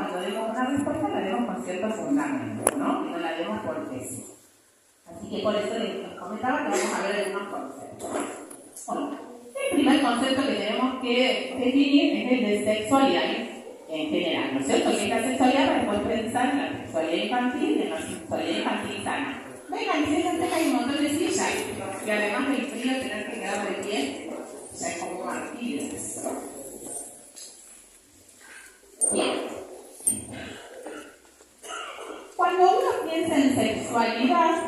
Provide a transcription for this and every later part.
cuando demos una respuesta la demos con cierto fundamento, ¿no? Que no la demos porque sí. Así que por eso les comentaba que vamos a ver algunos conceptos. Bueno, el primer concepto que tenemos que definir es el de sexualidad en general, ¿no es cierto? Que es la sexualidad para después pensar en la sexualidad infantil y en la sexualidad infantil sana. Vengan, siéntense que hay un montón de sillas y además del frío tener que quedar de pie ya es como un martirio. Bien. Cuando uno piensa en sexualidad,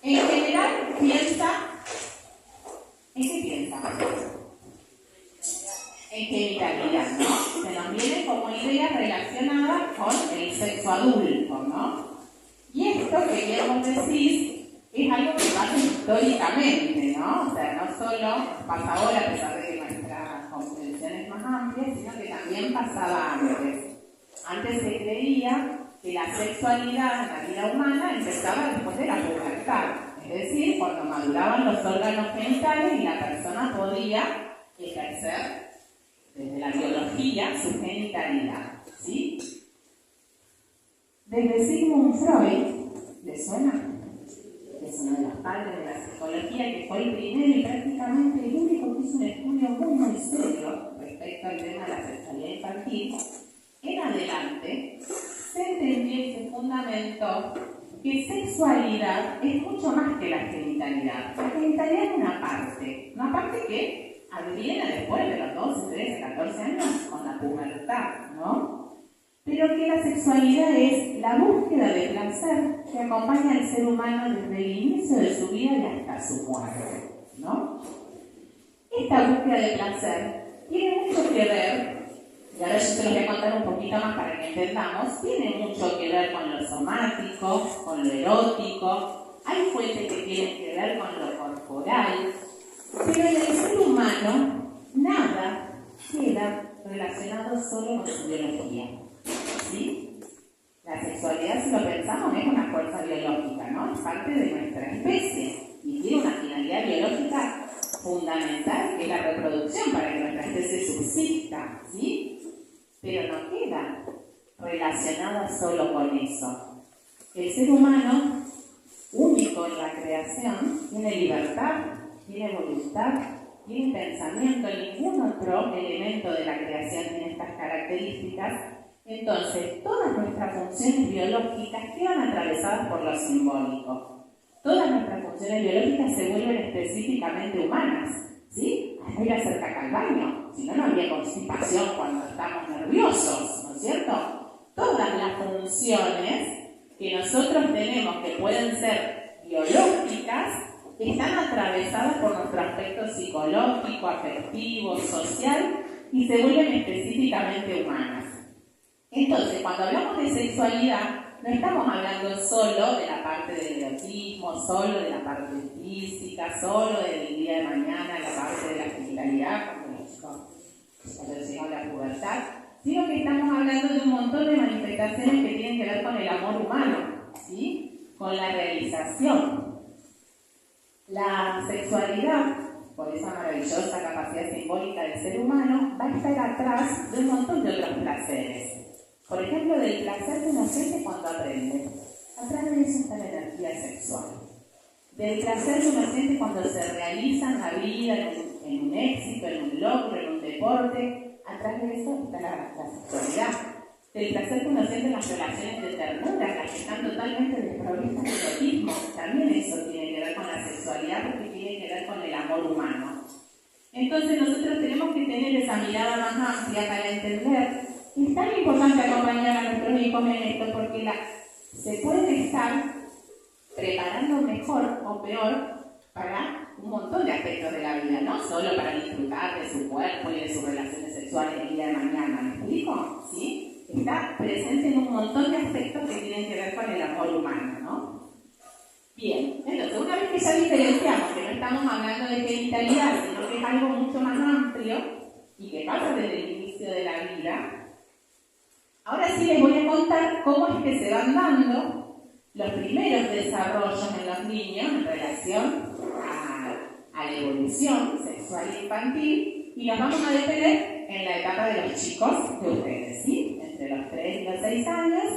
en general piensa, ¿en qué piensa? En genitalidad, ¿no? Se nos viene como idea relacionada con el sexo adulto, ¿no? Y esto que queremos decir es algo que pasa históricamente, ¿no? O sea, no solo pasa ahora a pesar de que nuestra comprensión es más amplia, sino que también pasaba antes. Antes se creía que la sexualidad en la vida humana empezaba después de la pubertad, es decir, cuando maduraban los órganos genitales y la persona podía ejercer desde la biología su genitalidad, ¿sí? Desde Sigmund Freud, ¿le suena? Es uno de los padres de la psicología, que fue el primero y prácticamente el único que hizo un estudio muy serio respecto al tema de la sexualidad infantil. En adelante se entendió y se fundamentó que sexualidad es mucho más que la genitalidad. La genitalidad es una parte que adviene después de los 12, 13, 14 años con la pubertad, ¿no? Pero que la sexualidad es la búsqueda de placer que acompaña al ser humano desde el inicio de su vida y hasta su muerte, ¿no? Esta búsqueda de placer tiene mucho que ver, y ahora yo se los voy a contar un poquito más para que entendamos, tiene mucho que ver con lo somático, con lo erótico, hay fuentes que tienen que ver con lo corporal, pero en el ser humano nada queda relacionado solo con su biología. ¿Sí? La sexualidad, si lo pensamos, es una fuerza biológica, ¿no? Es parte de nuestra especie y tiene una finalidad biológica fundamental, que es la reproducción para que nuestra especie subsista, ¿sí? Pero no queda relacionada solo con eso. El ser humano, único en la creación, tiene libertad, tiene voluntad, tiene pensamiento, ningún otro elemento de la creación tiene estas características. Entonces, todas nuestras funciones biológicas quedan atravesadas por lo simbólico. Todas nuestras funciones biológicas se vuelven específicamente humanas, ¿sí? Hasta ir a hacer caca al baño, si no, no habría constipación cuando estamos nerviosos, ¿no es cierto? Todas las funciones que nosotros tenemos que pueden ser biológicas están atravesadas por nuestro aspecto psicológico, afectivo, social y se vuelven específicamente humanas. Entonces, cuando hablamos de sexualidad, no estamos hablando solo de la parte del erotismo, solo de la parte física, solo del día de mañana, la parte de la genitalidad, cuando los chicos llegamos a la pubertad, sino que estamos hablando de un montón de manifestaciones que tienen que ver con el amor humano, ¿sí? Con la realización. La sexualidad, por esa maravillosa capacidad simbólica del ser humano, va a estar atrás de un montón de otros placeres. Por ejemplo, del placer que uno siente cuando aprende. Atrás de eso está la energía sexual. Del placer que uno siente cuando se realiza en la vida, en un éxito, en un logro, en un deporte. Atrás de eso está la sexualidad. Del placer que uno siente en las relaciones de ternura, las que están totalmente desprovistas de erotismo. También eso tiene que ver con la sexualidad porque tiene que ver con el amor humano. Entonces nosotros tenemos que tener esa mirada más amplia para entender. Es tan importante acompañar a nuestros hijos en esto porque se pueden estar preparando mejor o peor para un montón de aspectos de la vida, no solo para disfrutar de su cuerpo y de sus relaciones sexuales el día de mañana, ¿me explico? ¿Sí? Está presente en un montón de aspectos que tienen que ver con el amor humano, ¿no? Bien, entonces una vez que ya diferenciamos que no estamos hablando de genitalidad, sino que es algo mucho más amplio y que pasa desde el inicio de la vida, ahora sí les voy a contar cómo es que se van dando los primeros desarrollos en los niños en relación a la evolución sexual e infantil y nos vamos a detener en la etapa de los chicos de ustedes, ¿sí? entre los 3 y los 6 años.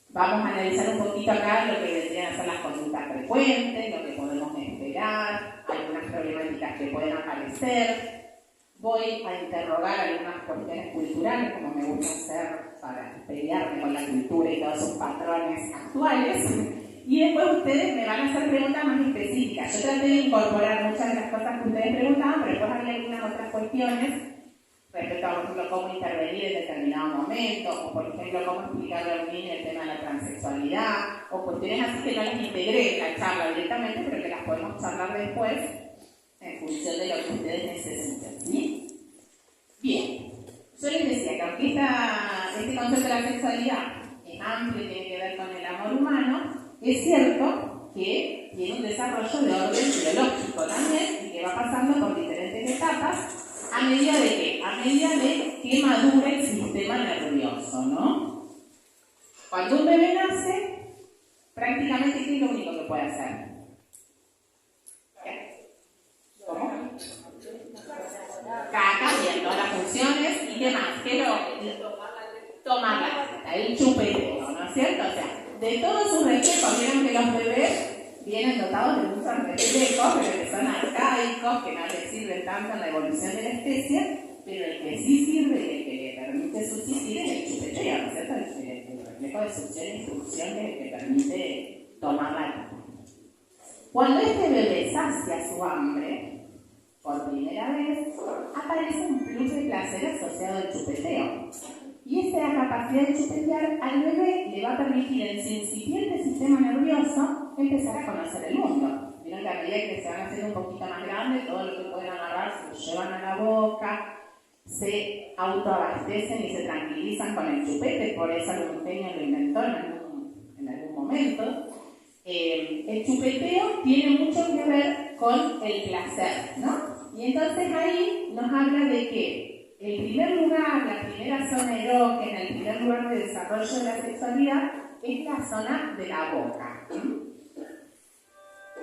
Vamos a analizar un poquito acá lo que vendrían a ser las conductas frecuentes, lo que podemos esperar, algunas problemáticas que pueden aparecer. Voy a interrogar algunas cuestiones culturales, como me gusta hacer para pelearme con la cultura y todos sus patrones actuales. Y después ustedes me van a hacer preguntas más específicas. Yo traté de incorporar muchas de las cosas que ustedes preguntaban, pero después había algunas otras cuestiones respecto a, por ejemplo, cómo intervenir en determinado momento, o por ejemplo, cómo explicarle a un niño el tema de la transexualidad, o cuestiones así que no las integré en la charla directamente, pero que las podemos charlar después en función de lo que ustedes necesiten, ¿sí? Bien, yo les decía que aunque este concepto de la sexualidad es amplio y tiene que ver con el amor humano, es cierto que tiene un desarrollo de orden biológico también y que va pasando por diferentes etapas. ¿A medida de qué? A medida de que madura el sistema nervioso, ¿no? Cuando un bebé nace, prácticamente, ¿qué es lo único que puede hacer? ¿Qué? ¿Cómo? Caca, bien, todas las funciones, ¿y qué más? ¿Qué tomar la teta, el chupeteo, ¿no es cierto? O sea, de todos sus reflejos, vieron que los bebés vienen dotados de muchos reflejos, pero que son arcaicos, que no les sirven tanto en la evolución de la especie, pero el que sí sirve y el que le permite subsistir es el chupeteo, ¿no es cierto? El reflejo de succión y succión que es el que permite tomar la teta. Cuando este bebé sacia su hambre, por primera vez, aparece un plus de placer asociado al chupeteo. Y esa capacidad de chupetear al bebé le va a permitir en su incipiente sistema nervioso empezar a conocer el mundo. Vieron que a medida que se van haciendo un poquito más grandes, todo lo que pueden agarrar se lo llevan a la boca, se autoabastecen y se tranquilizan con el chupete, por eso algún genio lo inventó en algún momento. El chupeteo tiene mucho que ver con el placer, ¿no? Y entonces ahí nos habla de que el primer lugar, la primera zona erógena, el primer lugar de desarrollo de la sexualidad es la zona de la boca.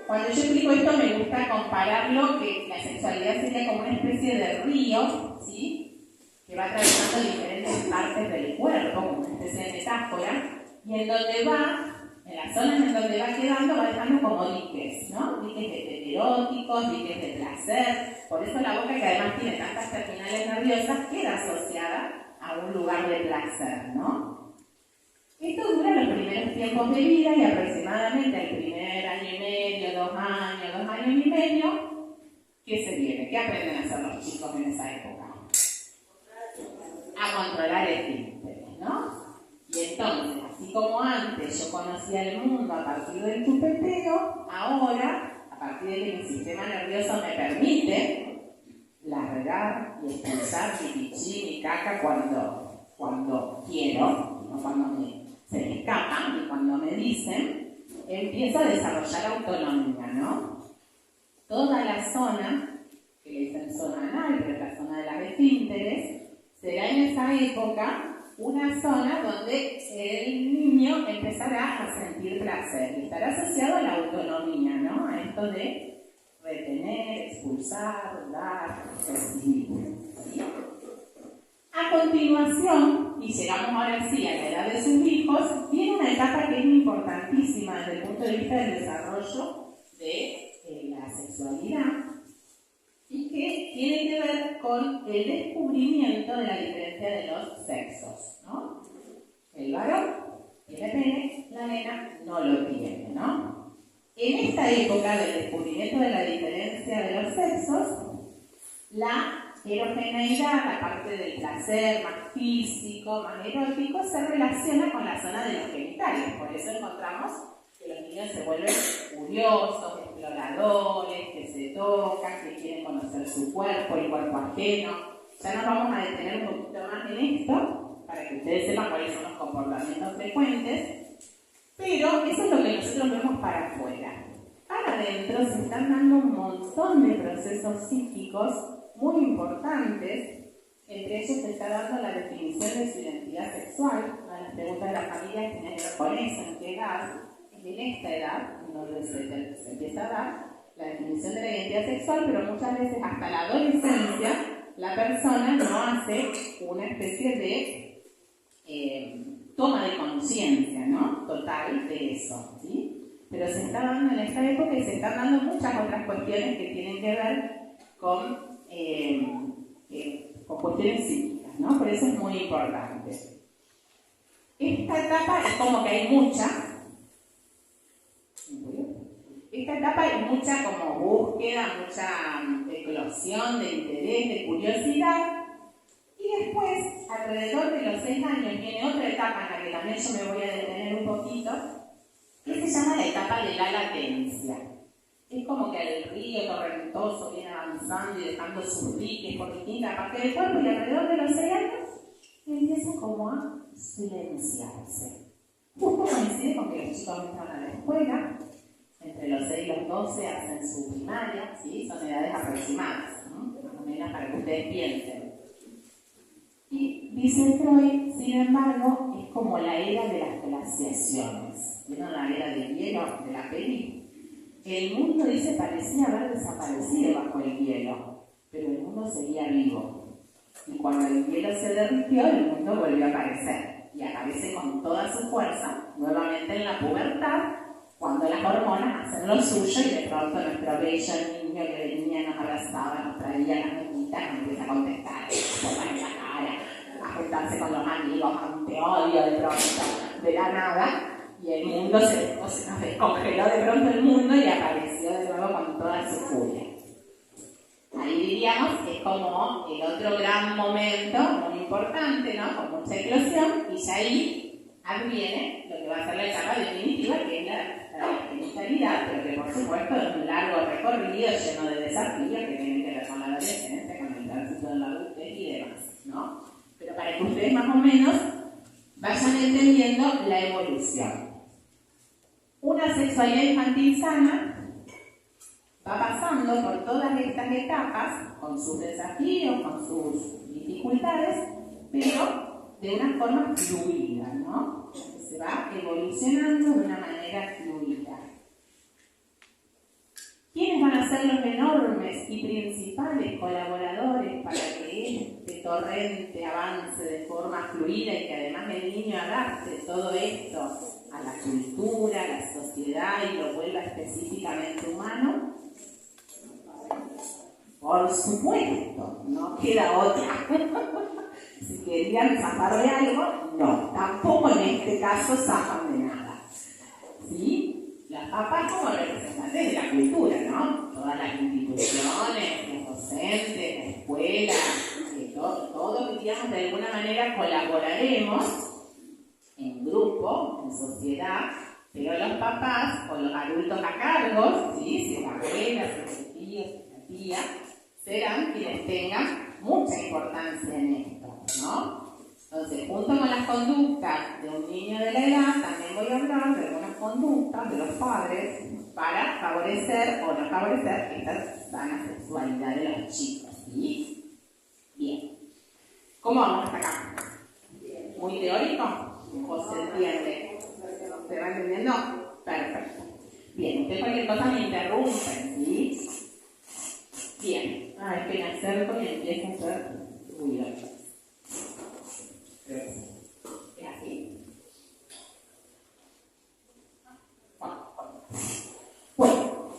Cuando yo explico esto me gusta compararlo, que la sexualidad sería como una especie de río, ¿sí? Que va atravesando diferentes partes del cuerpo, como una especie de metáfora, y en donde va, en las zonas en donde va quedando, va dejando como diques, ¿no? Diques eróticos, diques de placer. Por eso la boca, que además tiene tantas terminales nerviosas, queda asociada a un lugar de placer, ¿no? Esto dura los primeros tiempos de vida y aproximadamente el primer año y medio, 2 años y medio, ¿qué se viene? ¿Qué aprenden a hacer los chicos en esa época? A controlar esfínteres, ¿no? Y entonces, así como antes yo conocía el mundo a partir del chupeteo, ahora, a partir de que mi sistema nervioso me permite largar y expulsar mi pichí, mi caca cuando quiero, no cuando se me escapan y cuando me dicen, empiezo a desarrollar autonomía, ¿no? Toda la zona, que le dicen zona anal, pero es la zona de las esfínteres, será en esa época una zona donde el niño empezará a sentir placer y estará asociado a la autonomía, ¿no? A esto de retener, expulsar, dar, recibir, ¿sí? A continuación, y llegamos ahora sí a la edad de sus hijos, viene una etapa que es importantísima desde el punto de vista del desarrollo de la sexualidad y que tiene que ver con el descubrimiento de la diferencia de los sexos, ¿no? El varón tiene pene, la nena no lo tiene, ¿no? En esta época del descubrimiento de la diferencia de los sexos, la erogeneidad, la parte del placer más físico, más erótico, se relaciona con la zona de los genitales. Por eso encontramos que los niños se vuelven curiosos, exploradores, que se tocan, que quieren conocer su cuerpo, el cuerpo ajeno. Ya nos vamos a detener un poquito más en esto, para que ustedes sepan cuáles son los comportamientos frecuentes, pero eso es lo que nosotros vemos para afuera. Para adentro se están dando un montón de procesos psíquicos muy importantes. Entre ellos se está dando la definición de su identidad sexual. Una de las preguntas de la familia tiene que ver con eso, en qué edad. En esta edad, donde se empieza a dar la definición de la identidad sexual, pero muchas veces hasta la adolescencia la persona no hace una especie de toma de conciencia, ¿no? Total de eso, ¿sí? Pero se está dando en esta época y se están dando muchas otras cuestiones que tienen que ver con cuestiones psíquicas, ¿no? Por eso es muy importante. Esta etapa es como que hay mucha como búsqueda, mucha eclosión de interés, de curiosidad. Y después, alrededor de los 6 años, viene otra etapa en la que también yo me voy a detener un poquito, que se llama la etapa de la latencia. Es como que el río torrentoso viene avanzando y dejando sus diques por distintas partes del cuerpo, y alrededor de los 6 años empieza como a silenciarse. Justo coincide con que los chicos entran a la escuela, entre los 6 y los 12 hacen su primaria, ¿sí? Son edades aproximadas, ¿no? Más o menos para que ustedes piensen. Y dice Freud, sin embargo, es como la era de las glaciaciones. ¿Vieron la era del hielo de la peli? El mundo, dice, parecía haber desaparecido bajo el hielo, pero el mundo seguía vivo. Y cuando el hielo se derritió, el mundo volvió a aparecer. Y aparece con toda su fuerza, nuevamente en la pubertad, cuando las hormonas hacen lo suyo y de pronto nuestro bello niño que venía, nos abrazaba, nos traía las metitas, nos empieza a contestar, en la cara, a juntarse con los amigos, ante odio de pronto, de la nada, y el mundo se nos descongeló de pronto el mundo y apareció de nuevo con toda su furia. Ahí diríamos que es como el otro gran momento, muy importante, ¿no? Con mucha eclosión, y ya ahí adviene lo que va a ser la etapa definitiva, que es la genitalidad, pero que por supuesto es un largo recorrido lleno de desafíos que tienen que ver con la adolescencia, con el tránsito de la adultez y demás, ¿no? Pero para que ustedes más o menos vayan entendiendo la evolución. Una sexualidad infantil sana va pasando por todas estas etapas, con sus desafíos, con sus dificultades, pero de una forma fluida, ¿no? Se va evolucionando de una manera fluida. ¿Quiénes van a ser los enormes y principales colaboradores para que este torrente avance de forma fluida y que además el niño adapte todo esto a la cultura, a la sociedad y lo vuelva específicamente humano? Por supuesto, no queda otra. Si querían zafar de algo, no, tampoco en este caso zafan de nada. ¿Sí? Los papás como representantes de la cultura, ¿no? Todas las instituciones, los docentes, la escuela, todo que digamos de alguna manera colaboraremos en grupo, en sociedad, pero los papás o los adultos a cargo, ¿sí? Si es abuela, si es tío, si es la tía, serán quienes tengan mucha importancia en esto, ¿no? Entonces, junto con las conductas de un niño de la edad, también voy a hablar de algunas conductas de los padres para favorecer o no favorecer esta sana sexualidad de los chicos, ¿sí? Bien. ¿Cómo vamos hasta acá? ¿Muy teórico? ¿O se entiende? ¿Se va entendiendo? Perfecto. Bien, usted cualquier cosa me interrumpen, ¿sí? Bien. Es que me acerco y empiezo a hacer ruido. ¿Es así? Bueno,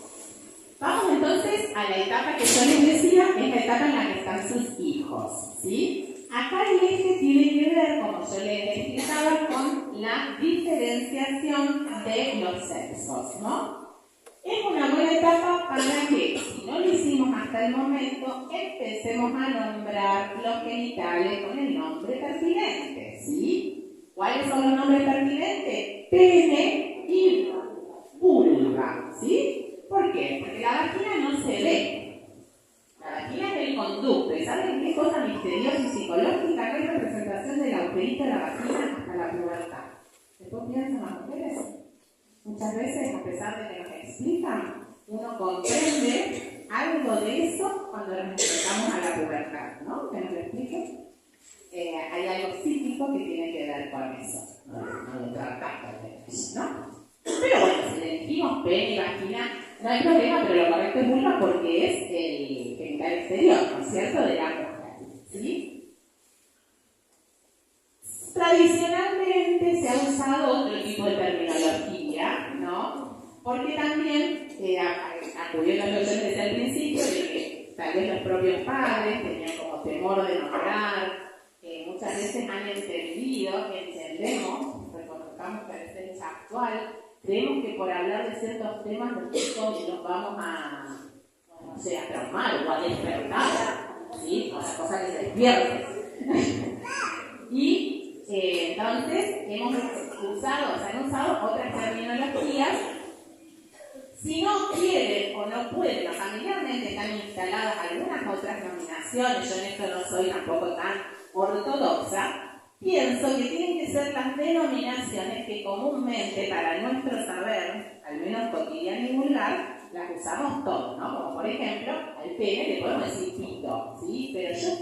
vamos entonces a la etapa que yo les decía, es la etapa en la que están sus hijos, ¿sí? Acá el eje tiene que ver, como yo les explicaba, con la diferenciación de los sexos, ¿no? Es una buena etapa para que, si no lo hicimos hasta el momento, empecemos a nombrar los genitales con el nombre pertinente, ¿sí? ¿Cuáles son los nombres pertinentes? Pene y vulva, ¿sí? ¿Por qué? Porque la vagina no se ve. La vagina es el conducto. ¿Y saben qué cosa misteriosa y psicológica que es la representación del agujerito de la vagina hasta la pubertad? ¿Después piensan las mujeres? Muchas veces, a pesar de que nos explican, uno comprende algo de eso cuando nos enfrentamos a la pubertad, ¿no? ¿Que nos lo explique? Hay algo psíquico que tiene que ver con eso. No lo tratamos, ¿no? Pero bueno, si le elegimos pene y vagina, no hay problema, pero lo correcto es vulva porque es el genital exterior, ¿no es cierto?, de la mujer, ¿sí? Tradición usado otro tipo de terminología, ¿no? Porque también acudió a lo que yo decía al principio, de que tal vez los propios padres tenían como temor de nombrar, muchas veces han entendido, entendemos, reconozcamos que a veces es actual, creemos que por hablar de ciertos temas los chicos nos vamos a, no sé, a traumar o a despertar, ¿sí? O sea, cosa que se despierte. Y entonces hemos usado, o sea, han usado otras terminologías. Si no quieren o no pueden, o familiarmente están instaladas algunas otras nominaciones, yo en esto no soy tampoco tan ortodoxa, pienso que tienen que ser las denominaciones que comúnmente para nuestro saber, al menos cotidiano y vulgar, las usamos todos, ¿no? Como por ejemplo, al pene le podemos decir pito, ¿sí? Pero yo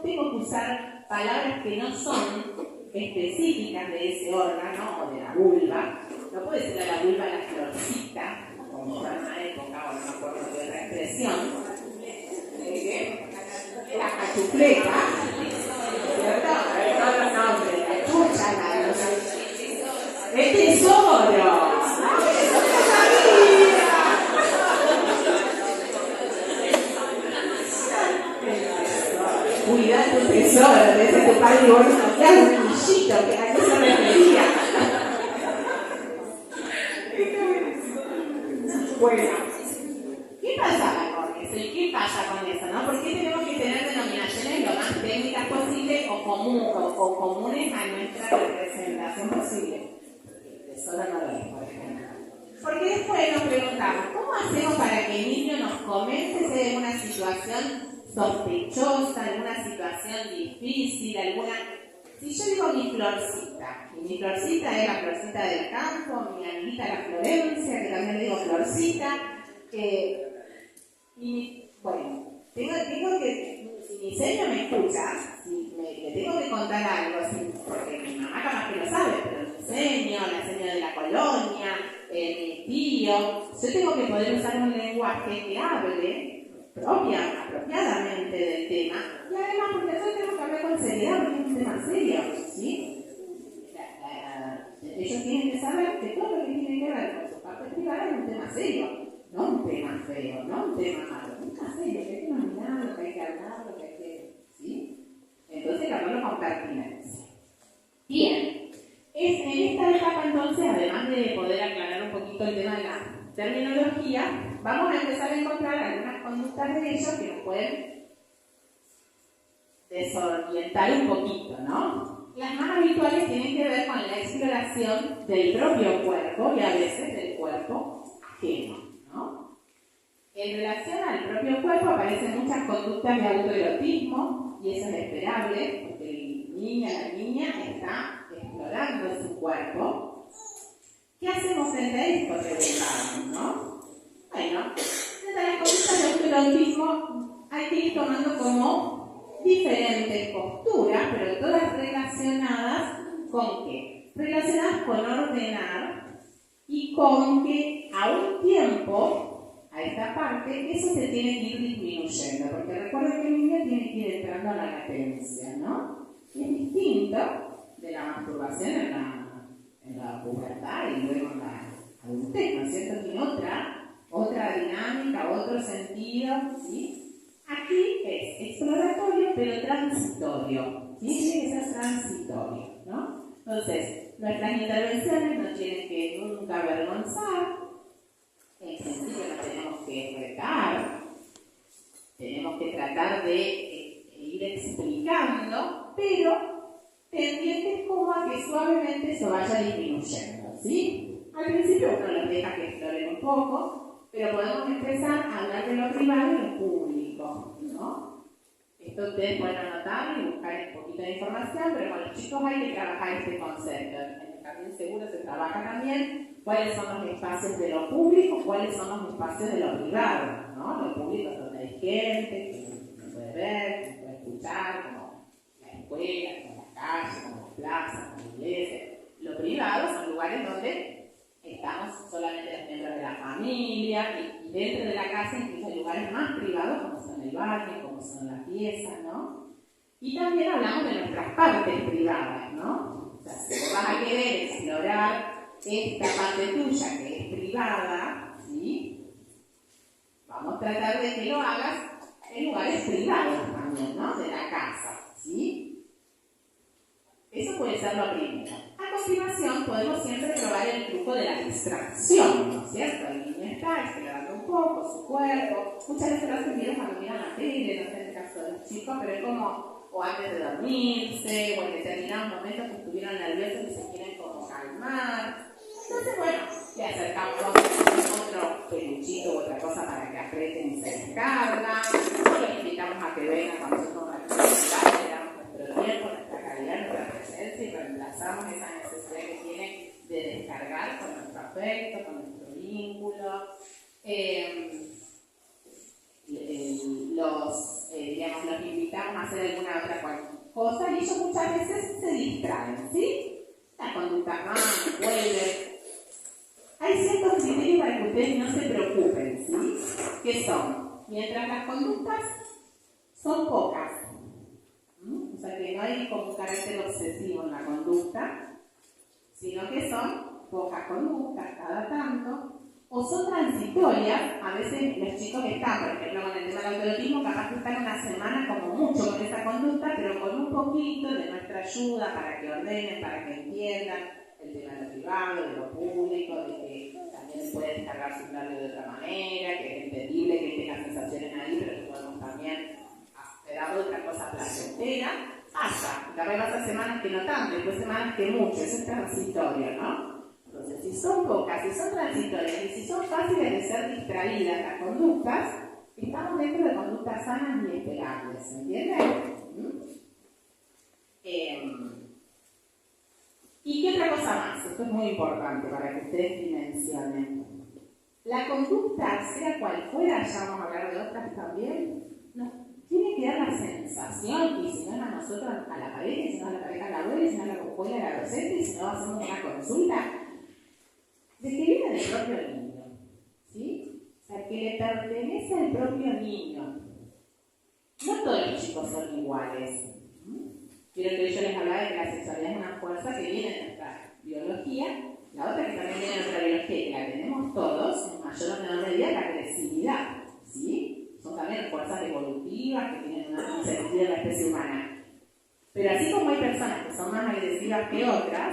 tengo que usar palabras que no son específicas de ese órgano o de la vulva. No puedo decirle a la vulva la florcita, como fue en una época, o no me acuerdo de otra expresión. La cachufleta, ¿cierto? Todos los nombres, la chucha, el tesoro. Cuida tu tesoro, desde tu padre y vos ya un nichito, que a qué se refería. Bueno, ¿qué pasaba con eso? ¿Y qué pasa con eso? ¿No? ¿Por qué tenemos que tener denominaciones lo más técnicas posible o comunes a nuestra representación posible? El tesoro no lo es, por ejemplo. Porque después nos preguntamos, ¿cómo hacemos para que el niño nos comente si hay una situación sospechosa, alguna situación difícil, alguna... Si yo digo mi florcita, y mi florcita es la florcita del campo, mi amiguita la Florencia, que también le digo florcita, y bueno, tengo que, si mi seño me escucha, si le tengo que contar algo, porque mi mamá capaz que lo sabe, pero mi seño, la seño de la colonia, mi tío, yo tengo que poder usar un lenguaje que hable apropiadamente del tema, y además porque nosotros tenemos que hablar con seriedad, porque es un tema serio, ¿sí? Ellos tienen que saber que todo lo que tiene que ver con su parte privada es un tema serio, no un tema feo, no un tema malo, un tema serio, que hay que nominarlo, que hay que hablarlo, que hay que... ¿sí? Entonces hay que hablarlo con pertinencia. Bien, en esta etapa entonces, además de poder aclarar un poquito el tema de la terminología, vamos a empezar a encontrar algunas conductas de ellos que nos pueden desorientar un poquito, ¿no? Las más habituales tienen que ver con la exploración del propio cuerpo y a veces del cuerpo ajeno, ¿no? En relación al propio cuerpo aparecen muchas conductas de autoerotismo y eso es esperable porque el niño, la niña está explorando su cuerpo. ¿Qué hacemos frente a esto? Preguntamos, ¿no? Bueno, frente a las conductas de autoerotismo hay que ir tomando como diferentes posturas, pero todas relacionadas ¿con qué? Relacionadas con ordenar y con que a un tiempo, a esta parte, eso se tiene que ir disminuyendo, porque recuerden que el niño tiene que ir entrando a la latencia, ¿no? Y es distinto de la masturbación en la pubertad y luego en la adultez, ¿no es cierto? Tiene otra dinámica, otro sentido, ¿sí? Aquí es exploratorio, pero transitorio. ¿Sí? Tiene que ser transitorio, ¿no? Entonces, nuestras intervenciones no tienen que nunca avergonzar. En principio no tenemos que retar. Tenemos que tratar de ir explicando, pero pendientes como a que suavemente eso vaya disminuyendo, ¿sí? Al principio uno los deja que exploren un poco, pero podemos empezar a hablar de lo privado y lo público, ¿no? Esto ustedes pueden anotar y buscar un poquito de información, pero con los chicos hay que trabajar este concepto. En el Jardín Seguro se trabaja también cuáles son los espacios de lo público, cuáles son los espacios de lo privado, ¿no? Lo público es donde hay gente, que se puede ver, que se puede escuchar, como la escuela, como las calles, como las plazas, como la iglesia. Lo privado son lugares donde estamos solamente los miembros de la familia y dentro de la casa incluso hay lugares más privados como son el baño, como son las piezas, ¿no? Y también hablamos de nuestras partes privadas, ¿no? O sea, si vos vas a querer explorar esta parte tuya que es privada, ¿sí? Vamos a tratar de que lo hagas en lugares privados también, ¿no? De la casa, ¿sí? Eso puede ser lo primero. A continuación, podemos siempre probar el truco de la distracción, ¿no es cierto? El niño está explorando un poco su cuerpo. Muchas veces lo hacen bien cuando miran la tele, no sé en el caso de los chicos, pero es como o antes de dormirse, o en determinados momentos que estuvieron nerviosos y se quieren como calmar. Entonces, bueno, le acercamos otro peluchito u otra cosa para que aprieten y se descargan. O lo invitamos a que vengan cuando nosotros actividad, le damos nuestro tiempo, nuestra calidad, nuestra presencia y reemplazamos esa necesidad que tiene de descargar con nuestro afecto, con nuestro vínculo. Los invitamos a hacer alguna otra cosa y ellos muchas veces se distraen, ¿sí? La conducta vuelve. Hay ciertos criterios para que ustedes no se preocupen, ¿sí? ¿Qué son? Mientras las conductas son pocas, o sea que no hay como un carácter obsesivo en la conducta, sino que son pocas conductas cada tanto, o son transitorias. A veces los chicos están, por ejemplo, con el tema del autoerotismo, capaz que están una semana como mucho con esa conducta, pero con un poquito de nuestra ayuda para que ordenen, para que entiendan el tema de lo privado, de lo público, de que también puede descargar su labio de otra manera, que es entendible que tenga sensaciones ahí, pero que podemos también esperar otra cosa placentera. Pasa, la verdad pasa semanas que no tanto, después semanas que mucho, eso es transitorio, ¿no? Entonces, si son pocas, si son transitorias y si son fáciles de ser distraídas las conductas, estamos dentro de conductas sanas y esperables, ¿entienden? ¿Y qué otra cosa más? Esto es muy importante para que ustedes dimensionen. La conducta, sea cual fuera, ya vamos a hablar de otras también, nos tiene que dar la sensación, y si no a nosotros a la pareja, si no a la pareja a la abuela, si no a la escuela, a la docente, y si no hacemos una consulta, de que viene del propio niño, ¿sí? O sea, que le pertenece al propio niño. No todos los chicos son iguales. Quiero que yo les hablaba de que la sexualidad es una fuerza que viene de nuestra biología, la otra que también viene de nuestra biología y que la tenemos todos, en mayor o menor medida, la agresividad, ¿sí? Son también fuerzas evolutivas que tienen un sentido en la especie humana. Pero así como hay personas que son más agresivas que otras,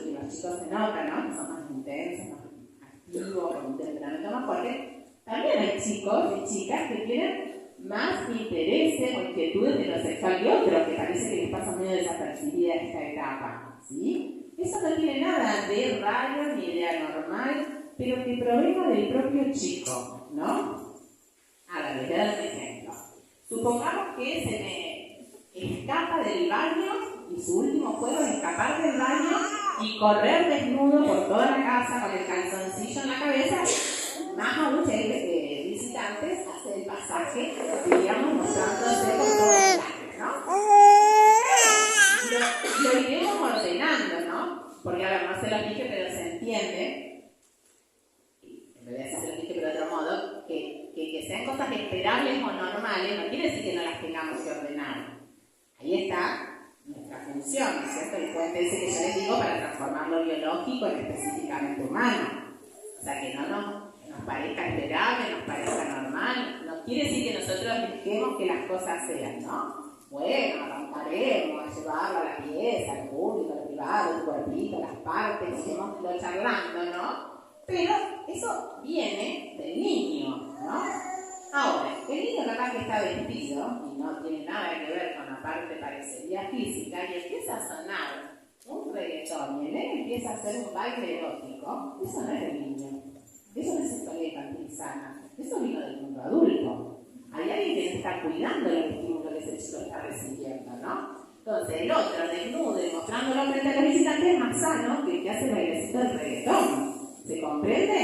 y los chicos se notan, ¿no? Que son más intensos, más activos, con un temperamento más fuerte, también hay chicos y chicas que tienen más intereses o inquietudes de lo sexual que otros, que parece que les pasa medio desapercibida esta etapa, ¿sí? Eso no tiene nada de raro ni de anormal, pero que provenga del propio chico, ¿no? Ahora, les voy a dar un ejemplo. Supongamos que se me escapa del baño y su último juego es escapar del baño y correr desnudo por toda la casa con el calzoncillo en la cabeza. Más aún si hay visitantes, hace el pasaje, diríamos, mostrándose con todo el traje, ¿no? Lo iremos ordenando, ¿no? Porque a ver, no se lo dije, pero se entiende, en realidad se lo dije pero de otro modo, que sean cosas esperables o normales, no quiere decir que no las tengamos que ordenar. Ahí está nuestra función, ¿no es cierto? El puente ese que yo les digo para transformar lo biológico en específicamente humano. O sea, que no nos parezca esperable, nos parezca normal, no quiere decir que nosotros dejemos que las cosas sean, ¿no? Bueno, arrancaremos a llevarlo a la pieza, al público, al privado, el cuerpito, las partes, lo charlando, ¿no? Pero eso viene del niño, ¿no? Ahora, el niño capaz que está vestido y no tiene nada que ver con la parte parecería física y empieza a sonar un reggaetón y el nene empieza a hacer un baile erótico, eso no es del niño. Eso no es sexualidad infantil sana, eso vino del mundo adulto. Hay alguien que está cuidando el estímulo que ese chico está recibiendo, ¿no? Entonces, el otro, desnudo y mostrándolo frente a los visitantes, es más sano que el que hace el bailecito del reggaetón. ¿Se comprende?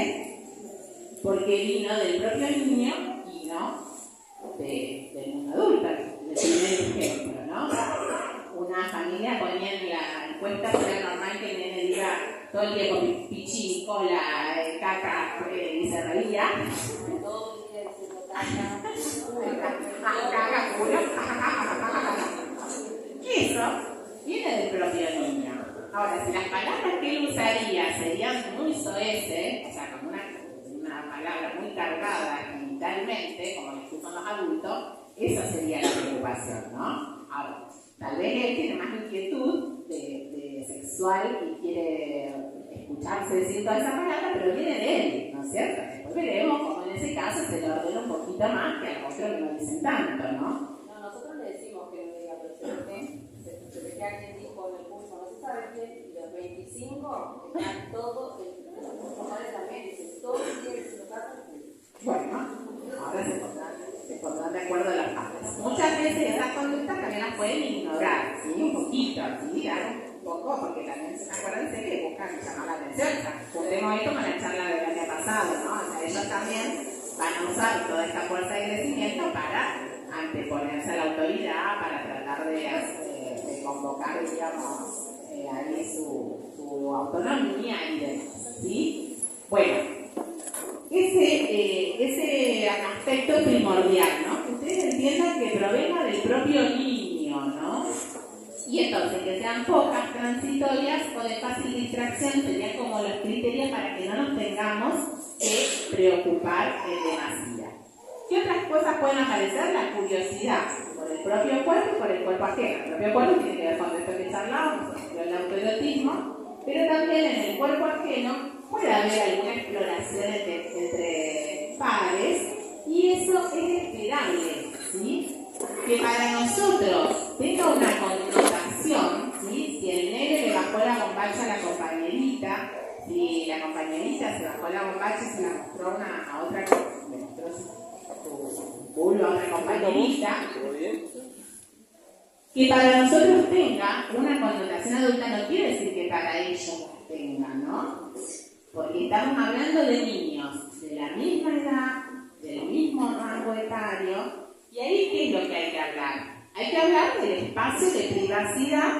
Porque vino del propio niño y no del mundo adulto. El primer ejemplo, ¿no? Una familia ponía en la encuesta, era normal que el nene diga todo el tiempo pichín, cola, caca, y se reía. Caca, culo. Eso viene del propio niño. S, o sea, como una palabra muy cargada mentalmente, como lo escuchan los adultos, eso sería la preocupación, ¿no? Ahora, tal vez él tiene más inquietud de sexual y quiere escucharse decir toda esa palabra, pero viene de él, ¿no es cierto? Después veremos cómo en ese caso se le ordena un poquito más que a los otros que no dicen tanto, ¿no? No, nosotros le decimos que lo diga, pero se ve que alguien dijo en el curso, no se sabe quién, y los 25 están todos, los padres también dicen, todos quieren que lo hagan. Bueno, ahora se pondrán de acuerdo las partes. Muchas veces esas conductas también las pueden ignorar, ¿sí? Un poquito, ¿sí? Dar un poco, porque también se acuerdan que buscan llamar la atención. O sea, juntemos esto con la charla del año pasado, ¿no? O sea, ellos también van a usar toda esta fuerza de crecimiento para anteponerse a la autoridad, para tratar de convocar, digamos, ahí su autonomía y demás, ¿sí? Bueno. Ese aspecto primordial, ¿no? Que ustedes entiendan que provenga del propio niño, ¿no? Y entonces que sean pocas, transitorias o de fácil distracción serían como los criterios para que no nos tengamos que preocupar en demasía. ¿Qué otras cosas pueden aparecer? La curiosidad por el propio cuerpo y por el cuerpo ajeno. El propio cuerpo tiene que ver con esto que charlábamos, el autoerotismo, pero también en el cuerpo ajeno puede haber alguna exploración entre pares y eso es esperable, ¿sí? Que para nosotros tenga una connotación, ¿sí? Si el nene le bajó la bombacha a la compañerita, si la compañerita se bajó la bombacha y se la mostró a otra, le mostró su culo a otra compañerita, que para nosotros tenga una connotación adulta no quiere decir que para ellos la tengan, ¿no? Porque estamos hablando de niños de la misma edad, del mismo rango etario, y ahí ¿qué es lo que hay que hablar? Hay que hablar del espacio de privacidad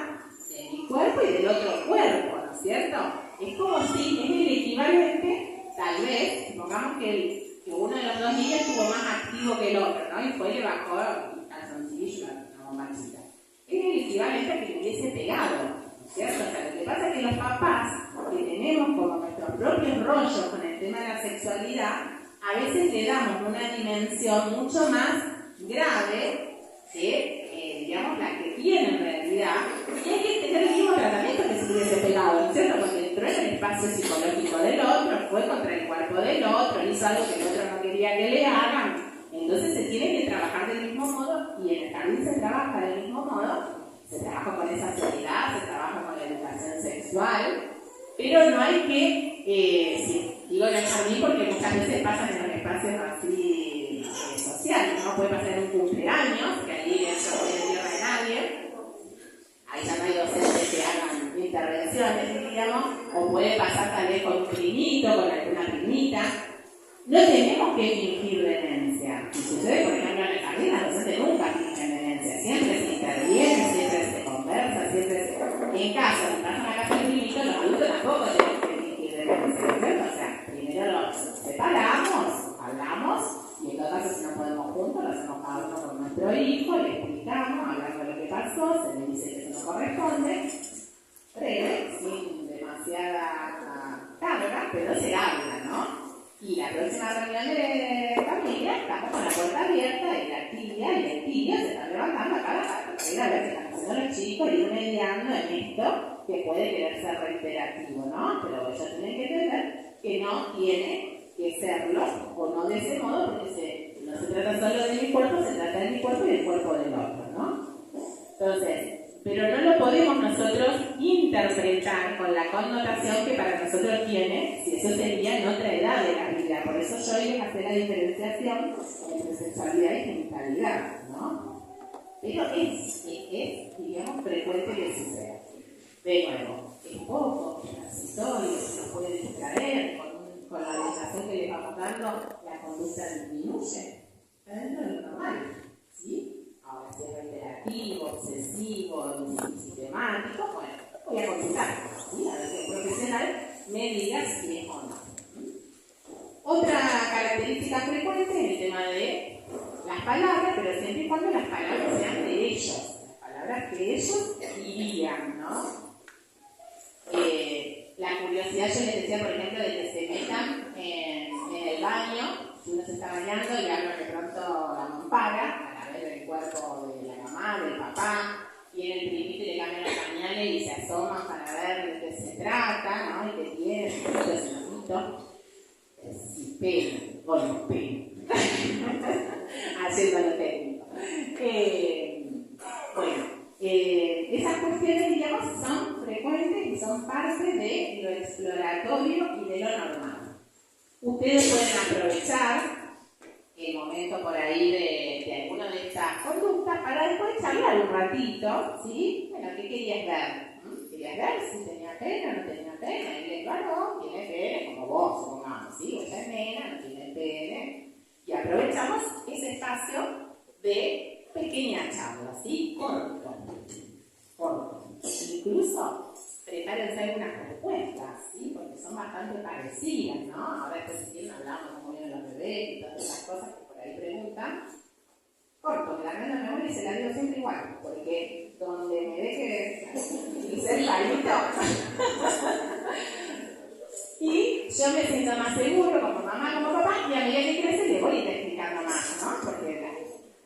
de mi cuerpo y del otro cuerpo, ¿no es cierto? Es como si es el equivalente, tal vez, supongamos que uno de los dos niños estuvo más activo que el otro, ¿no? Y fue y le bajó el calzoncillo, la bombachita. Es el equivalente a que le hubiese pegado, ¿no es cierto? O sea, lo que pasa es que los papás, que tenemos como nuestros propios rollos con el tema de la sexualidad, a veces le damos una dimensión mucho más grave que, digamos, la que tiene en realidad, y hay que tener el mismo tratamiento que si hubiese pegado, ¿no es cierto? Porque entró en el espacio psicológico del otro, fue contra el cuerpo del otro, hizo algo que el otro no quería que le hagan, entonces se tiene que trabajar del mismo modo, y en el jardín se trabaja del mismo modo, se trabaja con esa seriedad, se trabaja con la educación sexual, pero no hay que, sí, digo en el jardín porque muchas veces pasan en los espacios así sociales, ¿no? Puede pasar en un cumpleaños, que ahí eso no tiene tierra de nadie, ahí ya no hay docentes que hagan intervenciones, digamos, o puede pasar tal vez con un primito, con alguna primita. No tenemos que fingir demencia. Si sucede, por ejemplo, en el jardín, la docente nunca finge demencia, siempre se interviene, siempre se conversa, siempre se... En casa, si pasan a casa del primito, los adultos tampoco tienen que fingir demencia, ¿cierto? O sea, primero los separamos, hablamos, y en todo caso, si no podemos juntos, lo hacemos cada uno con nuestro hijo, le explicamos, hablamos de lo que pasó, se le dice que eso no corresponde, breve, sin demasiada carga, pero se habla, ¿no? Y la próxima reunión de familia estamos con la puerta abierta y la tía y el tío se están levantando a cada rato para ir a ver qué están haciendo los chicos y ir mediando en esto que puede querer ser reiterativo, ¿no? Pero ellos tienen que entender que no tiene que serlo o no de ese modo porque no se trata solo de mi cuerpo, se trata de mi cuerpo y del cuerpo del otro, ¿no? Entonces, pero no lo podemos nosotros interpretar con la connotación que para nosotros tiene, si eso sería en otra edad de la vida. Por eso yo les hace la diferenciación entre sexualidad y genitalidad, ¿no? Pero es, digamos, frecuente que suceda. De nuevo, es poco, transitorio, se nos puede distraer, con la orientación que le vamos dando, la conducta disminuye. Está dentro de lo normal, ¿sí? Ahora, si es reiterativo, obsesivo, sistemático, bueno, voy a consultar, ¿sí? A ver si el profesional me diga si es o no. Otra característica frecuente es el tema de las palabras, pero siempre y cuando las palabras sean de ellos, las palabras que ellos dirían, ¿no? La curiosidad necesidad, yo les decía, por ejemplo, de que se metan en el baño, si uno se está bañando y abren de pronto la mampara, para ver el cuerpo de la mamá, del papá, viene el primito y le cambian los pañales y se asoman para ver de qué se trata, ¿no? Y qué tiene, ese ojito. Sí, pena, golpe. Haciendo lo técnico. Bueno, esas cuestiones, digamos, son frecuentes y son parte de lo exploratorio y de lo normal. Ustedes pueden aprovechar el momento por ahí de alguna de estas conductas para después charlar un ratito, ¿sí? Bueno, ¿qué querías ver? ¿Querías ver si tenía pena o no tenía pena? Él es varón, tiene pena, como vos, supongamos, ¿sí? O ella es nena, no tiene pena. Y aprovechamos ese espacio de pequeña charla, ¿sí? Corto. Incluso prepárense algunas respuestas, ¿sí? Porque son bastante parecidas, ¿no? Ahora después si quieren hablamos de cómo vienen los bebés y todas esas cosas que por ahí preguntan. Corto, me la mando en memoria y se la digo siempre igual, porque donde me deje ser palito. Y yo me siento más seguro como mamá, como papá, y a medida que crece le voy a ir explicando más, ¿no? Porque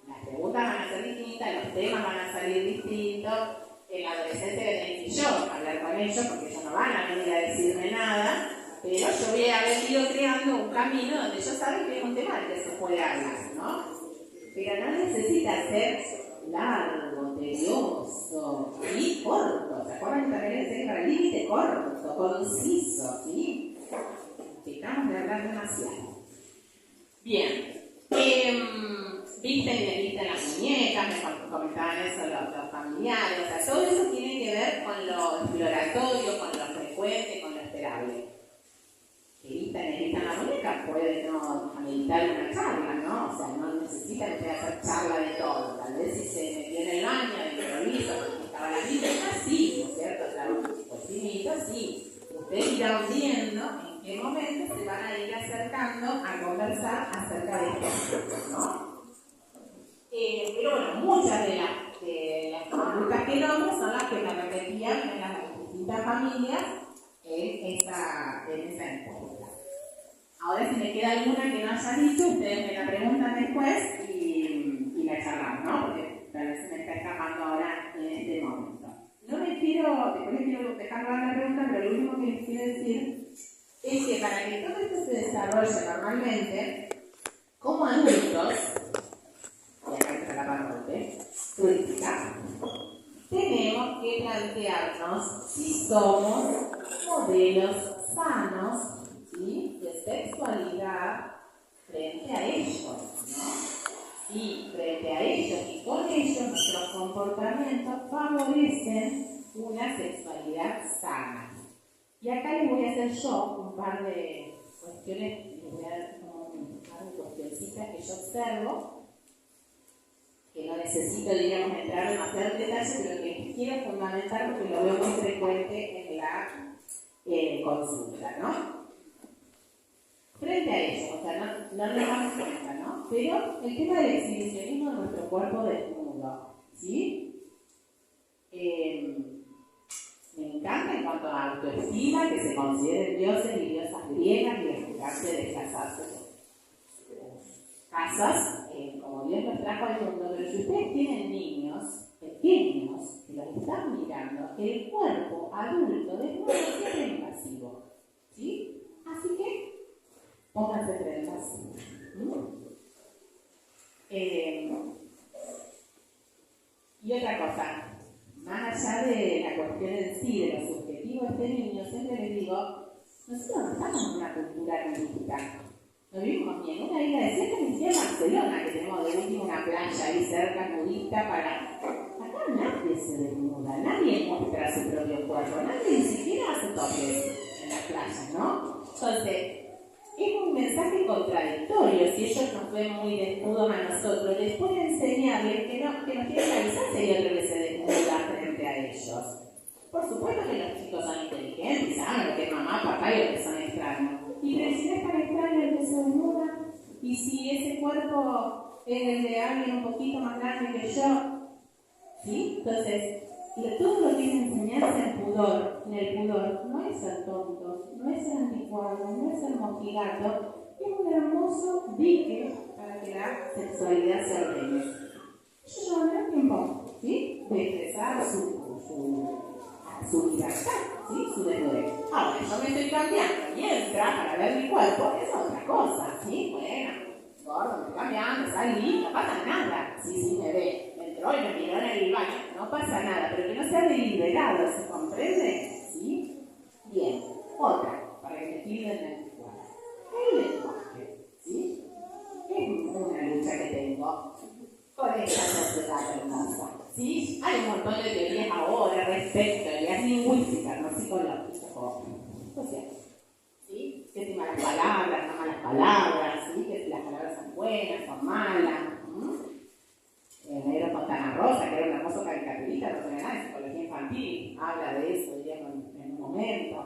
las preguntas van a ser distintas, los temas van a salir distintos. En la adolescencia le tengo que yo hablar con ellos, porque ellos no van a venir a decirme nada, pero yo voy a haber ido creando un camino donde ellos saben que es un tema del que se puede hablar, ¿no? Pero no necesita ser largo, tedioso y corto. ¿Se acuerdan que también les decía para el límite corto, conciso, ¿sí? Dejamos de hablar demasiado. Bien. Visten las muñecas, me comentaban eso los familiares, o sea, todo eso tiene que ver con lo exploratorio, con lo frecuente, con lo esperable. Que vistan la muñeca, puede no ameritar una charla, ¿no? O sea, no necesitan ustedes hacer charla de todo. Tal vez si se metió en el baño, de improviso, porque estaba la vida, sí, ¿no es cierto? Claro, cocinito, sí. Ustedes irán viendo en qué momento se van a ir acercando a conversar acerca de esto, ¿no? Pero bueno, muchas de las conductas que nombro son las que me repetían en las distintas familias en esa encuesta. Ahora, si me queda alguna que no haya dicho, ustedes me la preguntan después y la charlamos, ¿no? Porque tal vez se me está escapando ahora en este momento. No me quiero, después les quiero dejar la pregunta, pero lo último que les quiero decir es que para que todo esto se desarrolle normalmente, como adultos, y acá está la parte turística, tenemos que plantearnos si somos modelos sanos, ¿sí?, de sexualidad frente a ellos, ¿no? Y frente a ellos y con ellos nuestros comportamientos favorecen una sexualidad sana. Y acá les voy a hacer yo un par de cuestiones, les voy a dar como un par de cuestioncitas que yo observo, que no necesito, digamos, entrar demasiado en detalle, pero que les quiero fundamentar porque lo veo muy frecuente en la consulta, ¿no? Frente a eso, o sea, no nos damos cuenta, ¿no? Pero el tema del exhibicionismo de nuestro cuerpo desnudo, ¿sí? Me encanta en cuanto a autoestima que se consideren dioses y diosas griegas y despegarse de casarse casas, como Dios los trajo al mundo, pero si ustedes tienen niños pequeños que los están mirando, el cuerpo adulto desnudo siempre es invasivo, ¿sí? Así que pónganse prendas. Y otra cosa, más allá de la cuestión en sí, de lo subjetivo de este niño, siempre les digo, nosotros no estamos en una cultura nudista. No vivimos ni en una isla desierta ni siquiera en Barcelona, que tenemos de último una playa ahí cerca nudista para... Acá nadie se desnuda, nadie muestra su propio cuerpo, nadie ni siquiera hace toques en las playas, ¿no? Entonces, es un mensaje contradictorio si ellos nos ven muy desnudos a nosotros. Les puedo enseñarles que nos tienen que avisar si hay otro que se desnuda frente a ellos. Por supuesto que los chicos son inteligentes, saben lo que es mamá, papá y lo que son extraños. Y pero si no es tan extraño el que se desnuda, y si ese cuerpo es el de alguien un poquito más grande que yo, ¿sí? Entonces, todo lo que es enseñanza en el pudor, no es ser tontos, no es ser anticuados, no es ser mojigato, es un hermoso dique para que la sexualidad se ordene. Yo no me tiempo, ¿sí? De expresar su libertad, ¿sí? Su desnudez. Ahora, yo me estoy cambiando y entra para ver mi cuerpo, es otra cosa, ¿sí? Bueno, gordo, me estoy cambiando, salí, no pasa nada. Sí, me ve, me entró y me miró en el baño, no pasa nada, pero que no sea deliberado, ¿se comprende? ¿Sí? Bien, otra, para que me tilden el cuadro. El lenguaje, ¿sí? Es una lucha que tengo con esta sociedad hermosa, ¿sí? Hay un montón de teorías ahora respecto a teorías lingüísticas, no psicológicas, sociales, ¿sí? Que si malas palabras, no malas palabras, ¿sí? Que si las palabras son buenas, son malas. El negro Fontana Rosa, que era un hermoso caricaturista, no tiene nada de psicología infantil, habla de eso, diríamos, en un momento.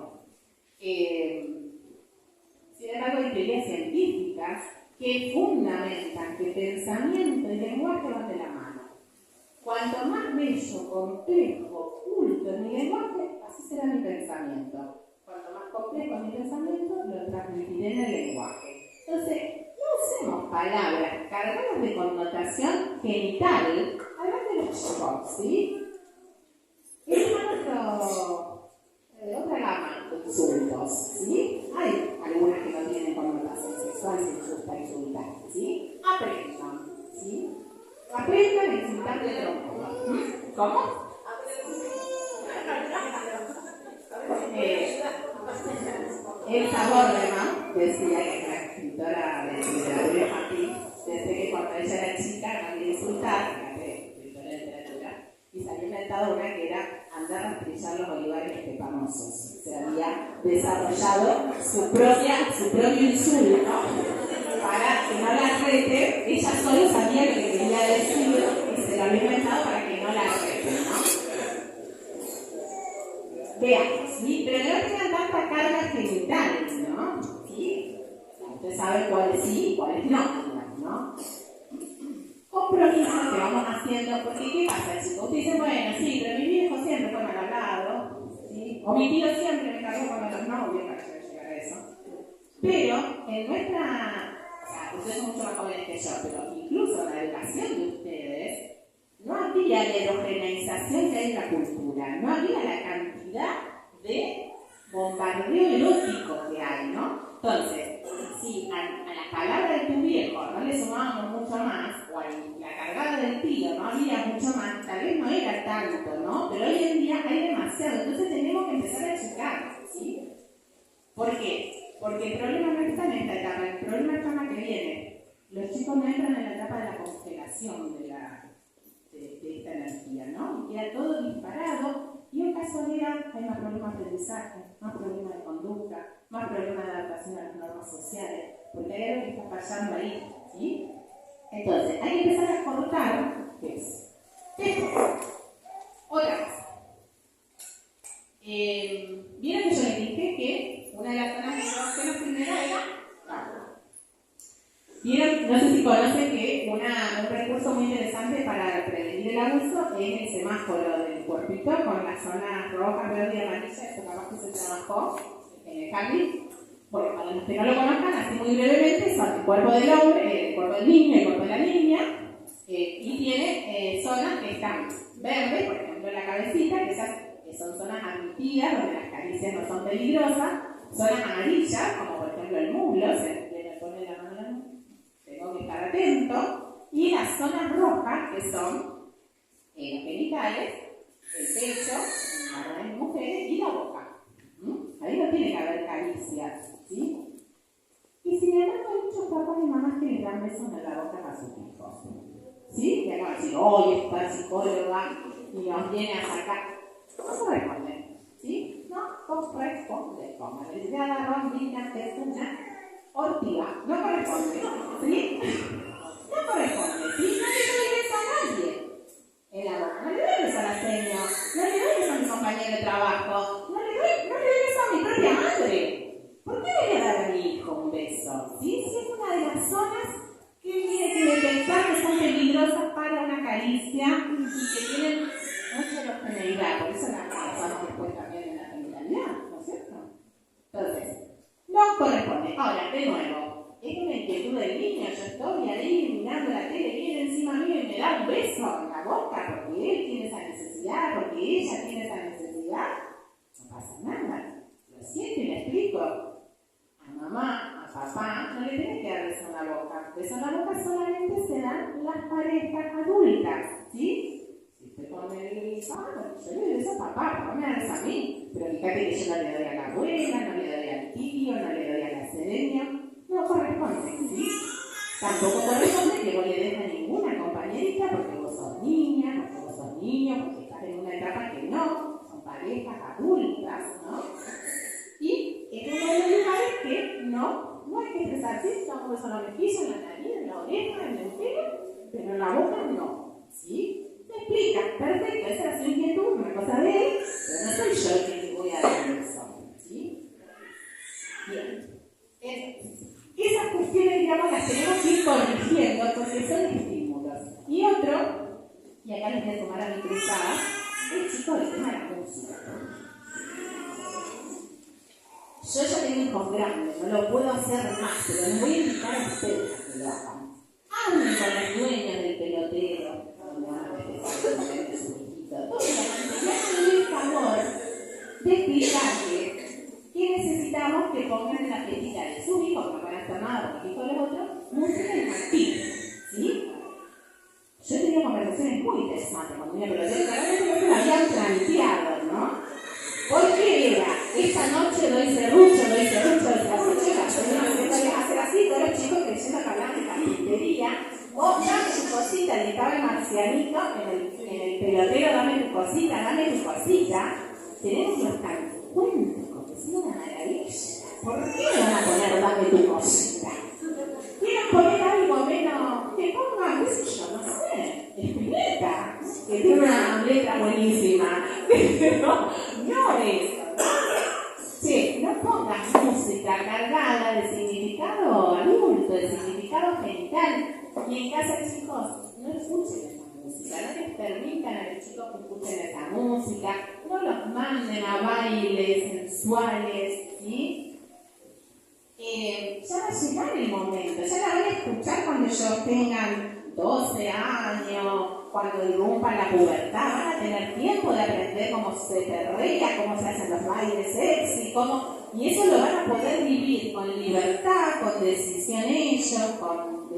Sin embargo, hay teorías científicas que fundamentan que pensamiento y lenguaje van de la mano. Cuanto más bello, complejo, culto es mi lenguaje, así será mi pensamiento. Cuanto más complejo es mi pensamiento, lo transmitiré en el lenguaje. Entonces, no usemos palabras cargadas de connotación genital, además de los chicos, ¿sí? Es otra gama de insultos, ¿sí? Hay algunas que no tienen connotación sexual, se insulta, insultar, ¿sí? Aprendan, ¿sí? Aprendan a insultar de otro modo. ¿Cómo? Elsa Bornemann decía, que es la escritora de literatura infantil, desde que cuando ella era chica no quería insultar, escritora de literatura, y se había inventado una que era andar a rastrillar los olivares estepanosos. Se había desarrollado su propio insulto para que no la rete. Ella solo sabía lo que quería decir y se lo había inventado para que no la rete, ¿no? Veamos, ¿sí? Pero no tengan tanta carga genital, ¿no? ¿Sí? Usted sabe cuáles sí y cuáles no, ¿no? Compromisos que vamos haciendo, porque ¿qué pasa, chicos? Usted dice, bueno, sí, pero mi viejo siempre fue mal hablado, ¿sí? O mi tío siempre me cargó con los novios, para llegar a eso. Pero en nuestra, o sea, ustedes son mucho más jóvenes que yo, pero incluso en la educación de ustedes, no había la heterogeneización que hay en la cultura, no había la cantidad de bombardeo erótico que hay, ¿no? Entonces, si a la palabra de tu viejo no le sumábamos mucho más, o a la cargada del tío no había mucho más, tal vez no era tanto, ¿no? Pero hoy en día hay demasiado, entonces tenemos que empezar a achicar, ¿sí? ¿Por qué? Porque el problema no está en esta etapa, el problema está en la que viene. Los chicos no entran en la etapa de la congelación de esta energía, ¿no? Y queda todo disparado, y en casualidad hay más problemas de aprendizaje, más problemas de conducta, más problemas de adaptación a las normas sociales, porque hay algo que está fallando ahí, ¿sí? Entonces, hay que empezar a cortar eso. Otra cosa. Vieron que yo les dije que una de las zonas de innovación primera era Vieron, no sé si conocen que un recurso muy interesante para prevenir el abuso es el semáforo del cuerpito con las zonas rojas, verde y amarilla. Esto capaz que se trabajó en el jardín. Bueno, para los que no lo conozcan, así muy brevemente, son el cuerpo del hombre, el cuerpo del niño, el cuerpo de la niña, y tiene zonas que están verdes, por ejemplo la cabecita, que son zonas admitidas, donde las caricias no son peligrosas, zonas amarillas, como por ejemplo el muslo, se pone la mano en el muslo, tengo que estar atento, y las zonas rojas, que son los genitales, el pecho, en varones y mujeres, y la boca. Ahí no tiene que haber caricias, ¿sí? Y sin embargo hay muchos papás y mamás que le dan besos en la boca a sus hijos, ¿sí? Que acaban de decir, hoy está psicóloga y nos viene a sacar. No corresponde, ¿sí? No corresponde. Como delicada, rondina, testuna, ortiga. No corresponde, ¿sí? No corresponde, ¿sí? No le doy beso a nadie en la boca. No le doy beso a la señora, no le doy beso a mi compañero de trabajo, no le doy beso a mi propia madre. ¿Por qué le voy a dar a mi hijo un beso? ¿Sí? Sí, es una de las zonas que tiene que detectar que son peligrosas para una caricia y que tienen mucha erogeneización. feminidad, por eso la pasamos después también en la feminidad, ¿no es cierto? Entonces, no corresponde. Ahora, de nuevo, es una inquietud del niño, yo estoy ahí mirando la tele, viene encima mío y me da un beso en la boca porque él tiene esa necesidad, porque ella tiene esa necesidad, no pasa nada. Lo siento y le explico. A mamá, a papá, no le tiene que dar beso en la boca. Beso en la boca solamente se dan las parejas adultas, ¿sí? Si usted come el sábado, yo le doy beso a papá me da beso a mí. Pero fíjate que yo no le doy a la abuela, no le doy al tío, no le doy a la sereña. No corresponde, ¿sí? Tampoco corresponde que vos le des a ninguna compañerita porque vos sos niña, porque vos sos niño, porque estás en una etapa que no, son parejas adultas, ¿no? Y es uno de los lugares que no hay que expresar, ¿sí? Damos beso en la mejilla, en la nariz, en la oreja, en el pelo, pero en la boca no, ¿sí? Me explica, perfecto, esa era su inquietud, una cosa de él, pero no soy yo el que le voy a dar eso, ¿sí? Bien, esas cuestiones, digamos, las tenemos que ir corrigiendo porque son estímulos. Y otro, y acá les voy a tomar a mi cruzada, el chico del tema de la música. Yo ya tengo hijos grandes, no lo puedo hacer más, pero les voy a invitar a ustedes a que lo hagan. Hablen con los dueños del pelotero, el favor de explicarles que necesitamos que pongan en la petita de sus hijos, que no van a hacer nada con los hijos de los otros, música infantil, ¿sí? Yo he tenido conversaciones muy interesantes con mi pelotero, que realmente no se lo habían planteado, ¿no? ¿Por qué era? Esta noche doy serrucho, la señora me empezó a hacer así, todos los chicos creyendo que hablaban de carpintería, o dame tu cosita, y estaba el marcianito en el pelotero, dame tu cosita, tenemos los cuentos, que son una maravilla. ¿Por qué van a poner dame tu cosita? ¿Quieren poner algo menos? Que pongan, qué sé yo, no sé, Spinetta, que tiene una letra buenísima. No eso. Sí, no pongas música cargada de significado adulto, de significado genital. Y en casa, chicos, no escuchen esa música, no les permitan a los chicos que escuchen esa música, no los manden a bailes sensuales, ¿sí? Ya va a llegar el momento, ya la van a escuchar cuando ellos tengan 12 años, cuando irrumpan la pubertad, van a tener tiempo de aprender cómo se perrea, cómo se hacen los bailes sexy, y eso lo van a poder vivir con libertad, con decisión ellos, con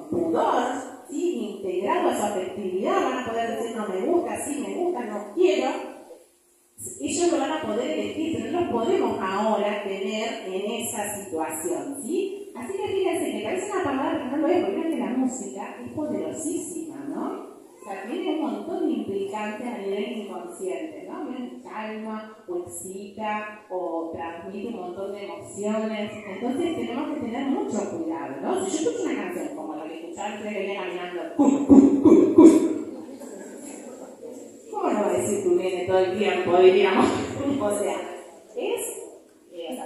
pudor, ¿sí? Integrado a su afectividad, van a poder decir no me gusta, sí me gusta, no quiero. Ellos lo van a poder elegir, pero no los podemos ahora tener en esa situación, ¿sí? Así que fíjense que parece una palabra, pero no lo es, porque la música es poderosísima, ¿no? O sea, tiene un montón de implicantes a nivel inconsciente, ¿no? Calma, o excita, o transmite un montón de emociones. Entonces tenemos que tener mucho cuidado, ¿no? Si yo escucho una canción como la que escuchaba el que venía caminando, ¿cómo no va a decir tu nene todo el tiempo, diríamos? O sea,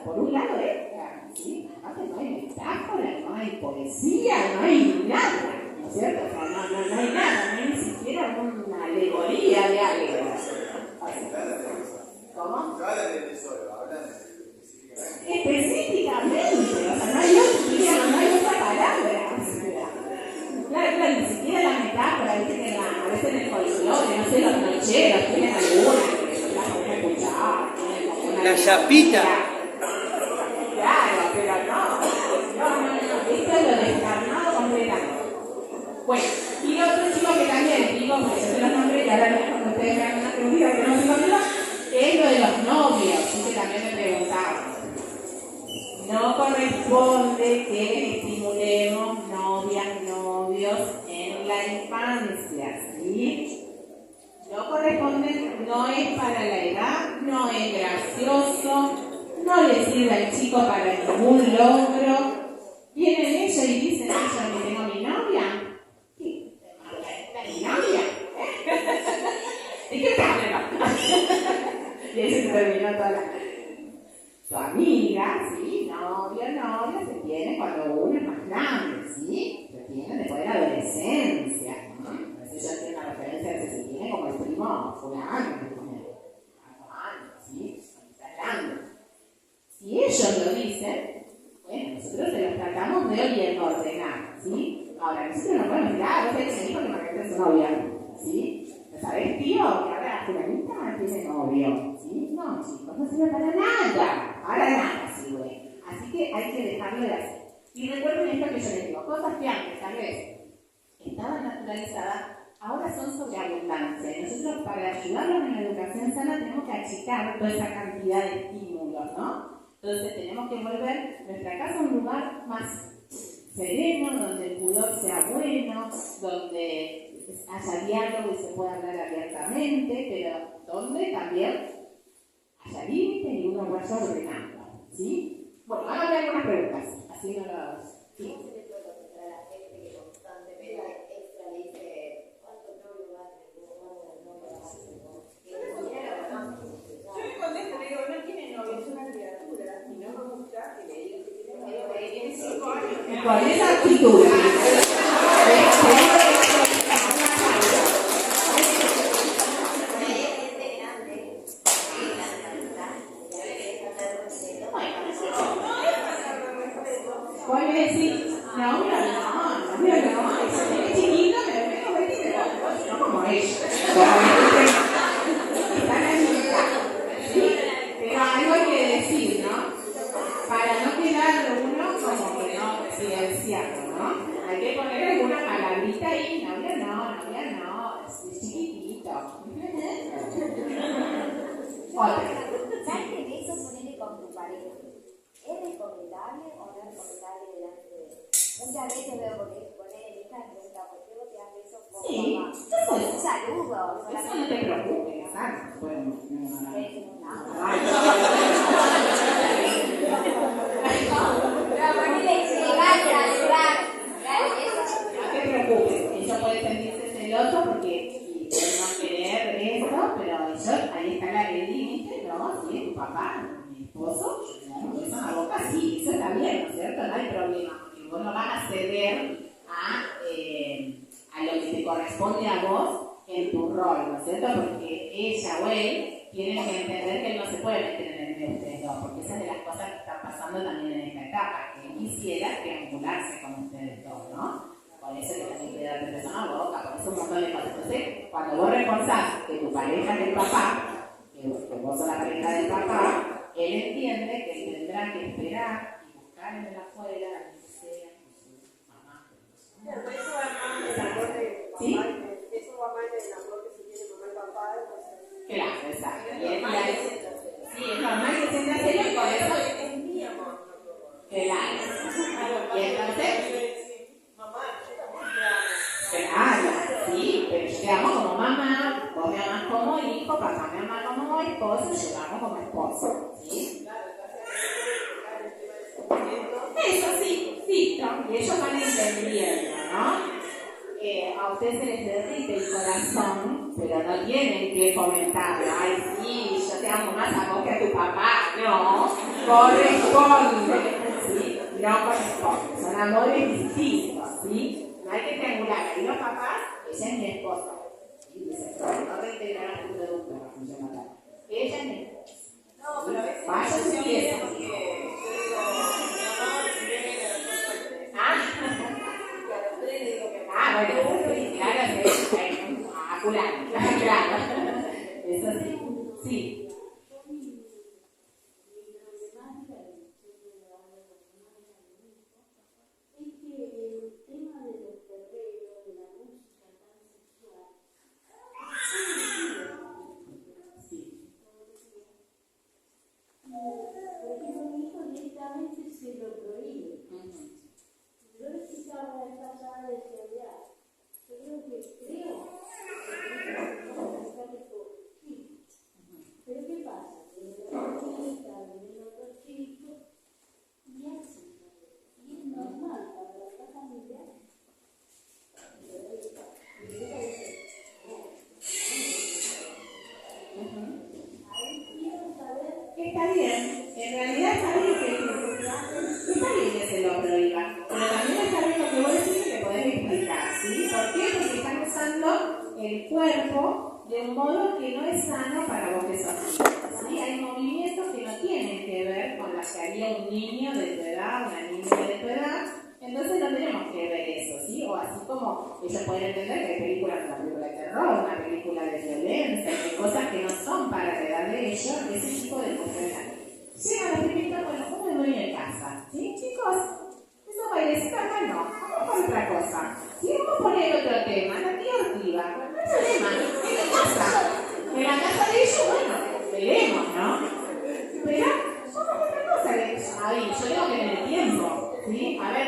por un lado ¿sí? Aparte no hay metáfora, no hay poesía, no hay nada, ¿no es cierto? O sea, no hay nada, no hay ni siquiera una alegoría de algo. ¿Cómo? Específicamente, o sea, no hay otra palabra. Claro, ni siquiera la metáfora, viste que a veces en el folclore, no sé, los nocheros tienen alguna que la podemos escuchar. La chapita. Claro, pero no, esto es lo descarnado completamente. Bueno, y otro chico que también explico, porque yo sé los nombres y ahora cuando ustedes me hagan una pregunta que no sé cómo es lo de los novios, así que también me preguntaban. No corresponde que estimulemos novios en la infancia, ¿sí? No corresponde, no es para la edad, no es gracioso, no le sirve al chico para ningún logro. Vienen ellos y dicen, yo que tengo mi novia. ¿Qué? ¿Mi novia? ¿Y qué tal? Y ahí se terminó toda su amiga, ¿sí? Novia, se tiene cuando uno es más grande, ¿sí? Se tiene después de la adolescencia, ¿no? A veces ya tiene una referencia que se tiene como el primo fulano, ¿sí? Hablando. Si ellos lo dicen, bueno, nosotros se los tratamos de bien ordenar, ¿sí? Ahora, nosotros no podemos decir, vos tenés un hijo que me regresa su novia, ¿sí? ¿No sabés, tío, que ahora la fulanita tiene novio? ¿Sí? No, chicos, no sirve para nada. Ahora nada sirve. Así que hay que dejarlo de hacer. Y recuerden esto que yo les digo, cosas que antes tal vez estaban naturalizadas, ahora son sobre abundancia. Y nosotros para ayudarlos en la educación sana tenemos que achicar toda esa cantidad de estímulos, ¿no? Entonces tenemos que volver nuestra casa a un lugar más sereno, donde el pudor sea bueno, donde haya diálogo y se pueda hablar abiertamente, pero donde también haya límites y uno vaya ordenando, ¿sí? Bueno, vamos a ver algunas preguntas, así no los... ¿Sí? ¿Cómo se le puede contestar a la gente que constantemente extra le dice cuánto novio va a tener, cuánto novio va a tener? Yo le contesto, le digo, no tiene novio, es una criatura, y no me gusta que le diga que tiene novio, porque tiene 5 años. Con esa actitud. Voy a decir, no, es chiquito, pero menos vestido, no como ella. Están en ¿sí? Pero algo hay que decir, ¿no? Para no quedar uno como que no silenciado, ¿no? Hay que poner alguna palabrita ahí, novia no, es chiquitito. Otra. ¿Sabes que eso ponerle con tu pareja? ¿Es recomendable o no es recomendable delante de él? Muchas veces veo porque poner mi hija en pregunta, ¿por qué vos te haces eso con Sí, mamá? eso es. Un saludo. Eso no te preocupes, ¿sabes? Bueno, no te preocupes, ella puede sentirse celoso porque puede no querer eso, pero yo, ahí está el límite, ¿no? Sí, tu papá, mi esposo, un beso en la boca, sí, eso está bien, ¿no es cierto? No hay problema, porque vos no vas a ceder a lo que te corresponde a vos en tu rol, ¿no es cierto? Porque ella o él tienen que entender que él no se puede meter en el medio de ustedes dos, porque esa es de las cosas que están pasando también en esta etapa, que él quisiera triangularse con ustedes dos, ¿no? Por eso que también quiere darte beso en la boca, por eso un montón de cosas. Entonces, cuando vos reforzás que tu pareja es el papá, que vos sos la pareja del papá, él entiende que tendrá que esperar y buscar en el afuera a que sea con su mamá. Pero eso va más del amor de papá, ¿Sí? eso va más del amor que se tiene mamá y papá, Claro, exacto. es normal que sienta celos. Sí, es normal que sienta celos y por eso... Es mi amor. Claro. Y entonces... Mamá, yo también te amo. Claro, sí, pero yo te amo como mamá, vos me amas como hijo, papá me ama como esposo, yo te amo como esposo, ¿sí? Eso sí, sí, ¿no? Y ellos van entendiendo, ¿no? A ustedes se les derrite el corazón, pero no tienen que comentarlo. Ay, sí, yo te amo más a vos que a tu papá. No, corresponde, ¿sí? No corresponde, son amores distintos, ¿sí? No hay que triangular. Ahí los papás, ella es mi esposa. Y dice, no reintegrar a tu producto, no funciona tal. Ella es mi esposa. No, pero a veces Vaya yo su siempre pieza. porque yo digo, mi amor, si viene de la cosa de ustedes. Ah, Y a los tres le digo que bueno, sí, claro, sí. A fulano, claro. Eso sí. Sí. Se lo prohíbe. Yo necesitaba la vez pasada de seguridad. Yo creo que sí. Pero ¿qué pasa? Viene la chica, viene otro chico, y así. Y es normal para la familia. Ahí quiero saber. Está bien, en realidad está bien que se lo prohíban, pero también está bien lo que vos decís que podés explicar, ¿sí? ¿Por qué? Porque están usando el cuerpo de un modo que no es sano para vos que sos niño, ¿sí? Hay movimientos que no tienen que ver con los que haría un niño de tu edad, una niña de tu edad, entonces no tenemos que ver eso, ¿sí? O así como ellos pueden entender que hay películas, una película de terror, una película de violencia, que cosas que no son para la edad de ellos, ese tipo de cosas. Llegan los primeros, bueno, ¿cómo me voy en casa? ¿Sí, chicos? Esos bailecitos acá no, vamos con otra cosa. Si vamos a poner otro tema, la tía Ortiva, no hay problema, en la casa. En la casa de ellos, bueno, veremos, ¿no? Pero, vamos a otra cosa. Ahí, yo tengo que tener tiempo, ¿sí? A ver,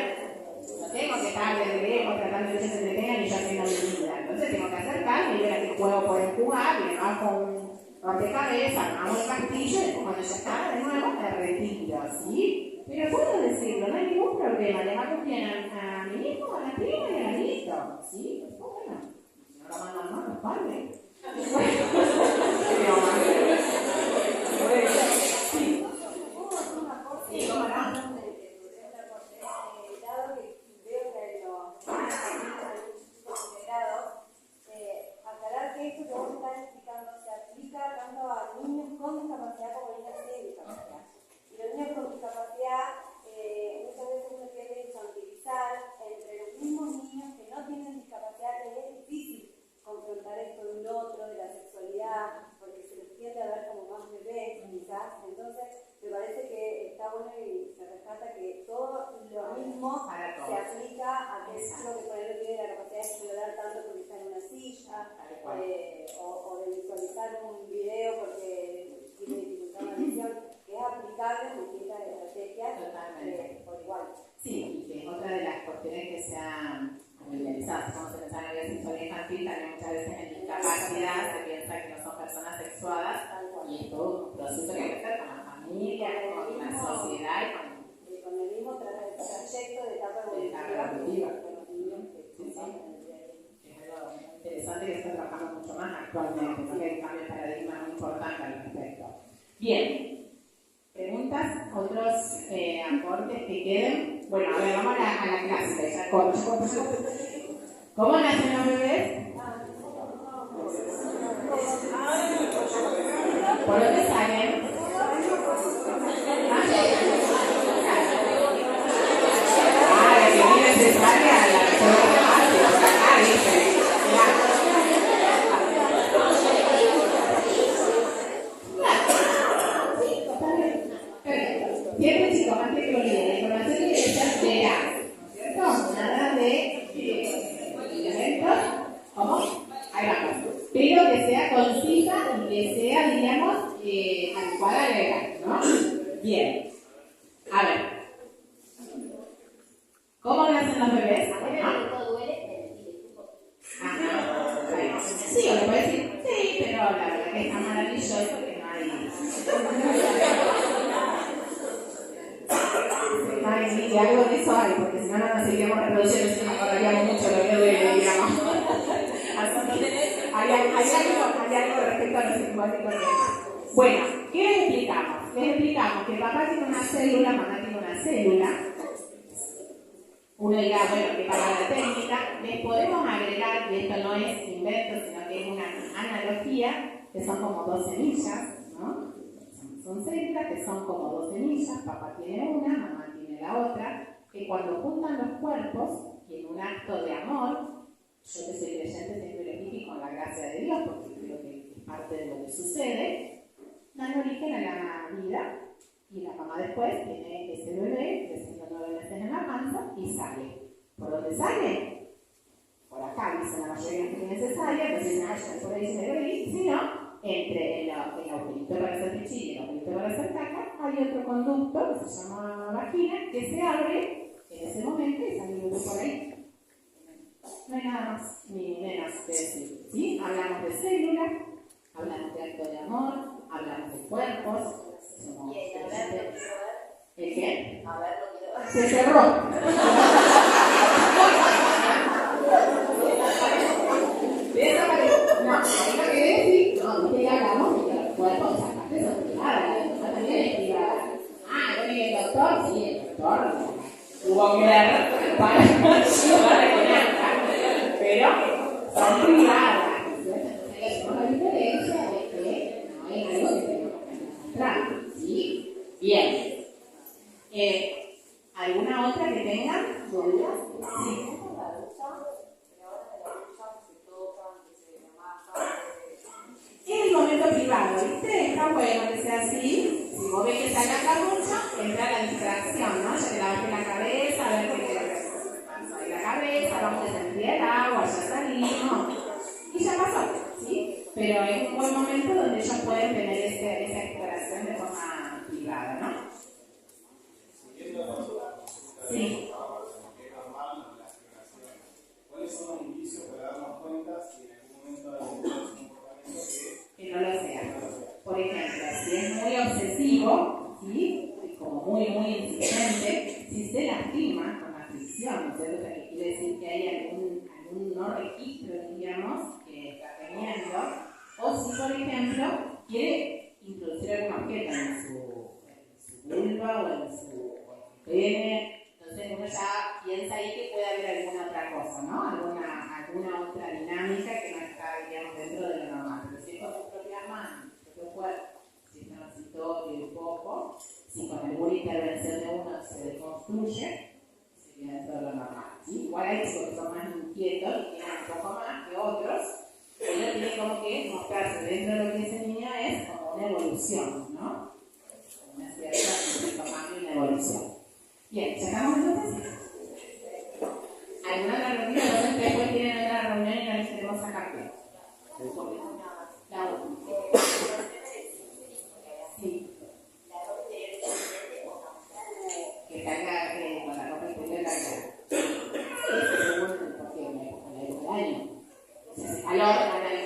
no tengo que estar de lejos tratando de que se entretengan y yo tengo mi vida. Entonces tengo que acercarme y ver a qué juego pueden jugar, y me bajo un rompecabezas, armamos el castillo y cuando ya está de nuevo me retiro, ¿sí? Pero puedo decirlo, no hay ningún problema, le mando bien a mi hijo, a la prima y al amiguito, ¿sí? Pues bueno, si no lo mandan más, los padres. Sí. Sí, ¿cómo no? Dado que veo que los integrados, aclarar que esto que vos estás explicando se aplica tanto a niños con discapacidad como a niños sin discapacidad. Y los niños con discapacidad muchas veces uno quiere infantilizar entre los mismos niños que no tienen discapacidad, que es difícil confrontar esto de un otro, de la sexualidad, porque se los tiende a ver como más bebés, quizás. Entonces, me parece que está bueno y se rescata que todo lo mismo se aplica a aquel chico que por ahí no tiene la capacidad de explorar tanto porque está en una silla, o de visualizar un video porque tiene dificultad en la visión, que es aplicable en distintas estrategias por igual. Sí, y que otra de las cuestiones que se han familiarizado, como se pensaba en la sexualidad infantil, también muchas veces en discapacidad se piensa que no son personas sexuadas, y es todo un proceso que hay que hacer con la familia, con la sociedad y con el mismo trayecto de etapa evolutiva con los niños que es algo muy interesante que está trabajando mucho más actualmente, porque hay un cambio de paradigma muy importante al respecto. Bien, preguntas, otros aportes que queden. Bueno, a ver, vamos a la clase, ya ¿cómo nacen los bebés? ¿Por dónde salen? La que tiene cesárea, la acá dice. Siempre, chicos, antes que olviden, la información tiene que ser veraz, ¿no es cierto? Nada de elementos, ¿cómo? Ahí vamos. Pero que sea concisa y que sea, diríamos, adecuada a la edad, ¿no? Bien. A ver. ¿Cómo nacen los bebés? Ajá. Bueno, sí, o le puedes decir, sí, pero la verdad que está maravilloso que no hay. Y algo de eso hay, porque si no, no nos seguiríamos reproduciendo, si no acordaríamos mucho lo que duele, digamos. Hay algo respecto a los psicóticos. Bueno, ¿qué les explicamos? Les explicamos que papá tiene una célula, mamá tiene una célula. Uno dirá, bueno, que para la técnica les podemos agregar, y esto no es invento, sino que es una analogía, que son como dos semillas, ¿no? Son células que son como dos semillas, papá tiene una, mamá tiene la otra, que cuando juntan los cuerpos, y en un acto de amor, yo que soy creyente siempre lo explico con la gracia de Dios, porque creo que es parte de lo que sucede, dan origen a la vida, y la mamá después tiene ese bebé, creciendo 9 meses en la panza, y sale. ¿Por dónde sale? Por acá, dicen la mayoría que es necesaria, entonces dicen, yo por ahí se me bebé, si no, entre el agujerito para hacer pichí y el agujerito para hacer caca, hay otro conducto que se llama vagina, que se abre en ese momento y sale el bebé por ahí. No hay nada más ni menos que decir, ¿sí? Hablamos de células, hablamos de acto de amor, hablamos de cuerpos. ¿El qué? Se cerró. No, ahí lo que decir, no te hablamos de que los cuerpos, esa parte son privadas, también es privada. Bueno, y el doctor, sí, el doctor tuvo que ver para ayudar a que nazca, pero son privadas. juego que sea así, si vos ves que se alarga mucho, entra la distracción, ¿no? Ya te lavaste la cabeza, a ver qué te la cabeza, vamos a sentir el agua, ya salimos, y ya pasó, ¿sí? Pero es un buen momento donde ellos pueden tener esa exploración de forma privada, ¿no? Sí. ¿Cuáles son los indicios para darnos cuenta si en algún momento hay un comportamiento Que no lo sea? Por ejemplo, si es muy obsesivo, ¿sí? Como muy insistente, si se lastima con la fricción, ¿no es cierto? O sea, que quiere decir que hay algún no registro, diríamos, que está teniendo, o si, por ejemplo, quiere introducir algún objeto en su vulva o en su pene. Entonces uno ya piensa ahí que puede haber alguna otra cosa, ¿no? Alguna otra dinámica que no está, digamos, dentro de lo normal. Pero si es con su propia mano, su propio cuerpo, si es transitorio un poco, si con alguna intervención de uno se deconstruye, sería dentro de lo normal, ¿sí? Igual hay chicos que son más inquietos y tienen un poco más que otros, pero tiene como que mostrarse dentro de lo que ese niño es como una evolución, ¿no? Una cierta cambio y una evolución. Bien, ¿sacamos entonces? ¿Alguna otra reunión? Entonces después tienen otra reunión y no les queremos sacar qué. La última. Sí. Que salga con la ropa interior larga. Porque me pongo la época del año. Si hace calor, van a ir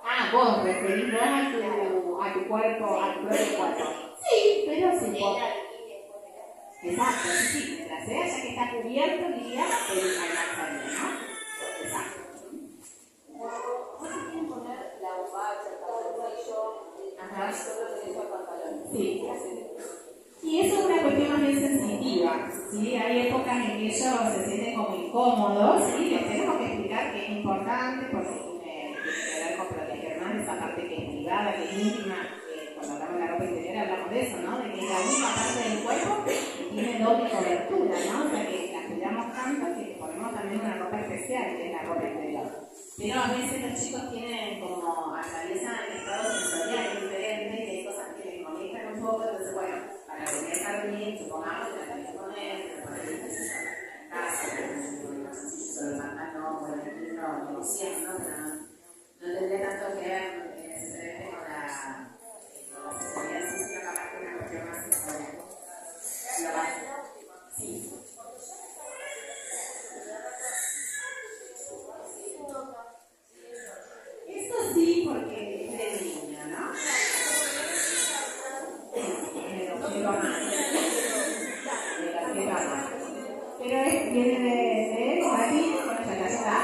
a vos referís a tu cuerpo, a tu propio cuerpo. Sí, pero sí. Exacto, sí, mientras sea ya que está cubierto, diría, el alcanzaría, ¿no? Exacto. ¿No se quieren poner la bombacha, el calzoncillo, solo derecho al pantalón? Sí. Y eso es una cuestión más bien sensitiva, ¿sí? Hay épocas en que ellos se sienten como incómodos, ¿sí? Les tenemos que explicar que es importante porque tiene que ver con proteger más esa parte que es privada, que es íntima. Cuando hablamos de la ropa interior hablamos de eso, ¿no? De que es la única parte del cuerpo que tiene doble cobertura, ¿no? O sea que la cuidamos tanto que le ponemos también una ropa especial, que es la ropa interior. Pero a veces los chicos tienen como atraviesan estados sensoriales diferentes y hay cosas que les molestan un poco, entonces bueno, para poder estar bien, supongamos que la tenés que poner, que poner el ejercicio en casa, sobre el pantalón, por el no negociando, no tendría tanto que ver necesariamente con la sensibilidad física, capaz que una cuestión más sensorial. Sí. Esto sí, porque es de niño, ¿no? Pero viene de Martín, bueno, ya está,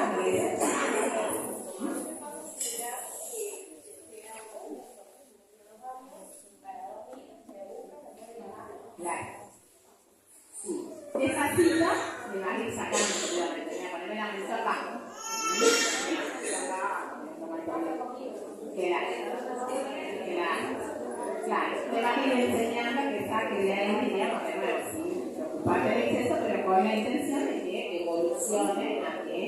claro. Sí. Esa cita me va a ir sacando, me tenía que ponerme la mesa abajo. Claro, te va a ir enseñando que saque de ahí, diríamos, de nuevo, sin preocuparte del exceso, pero con la intención de que evolucione a que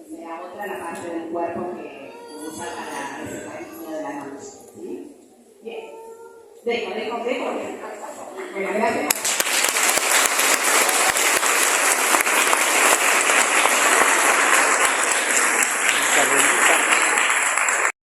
sea otra la parte del cuerpo que usa para ese cariño de la noche. ¿Sí? Bien. Dejo. Bueno, gracias.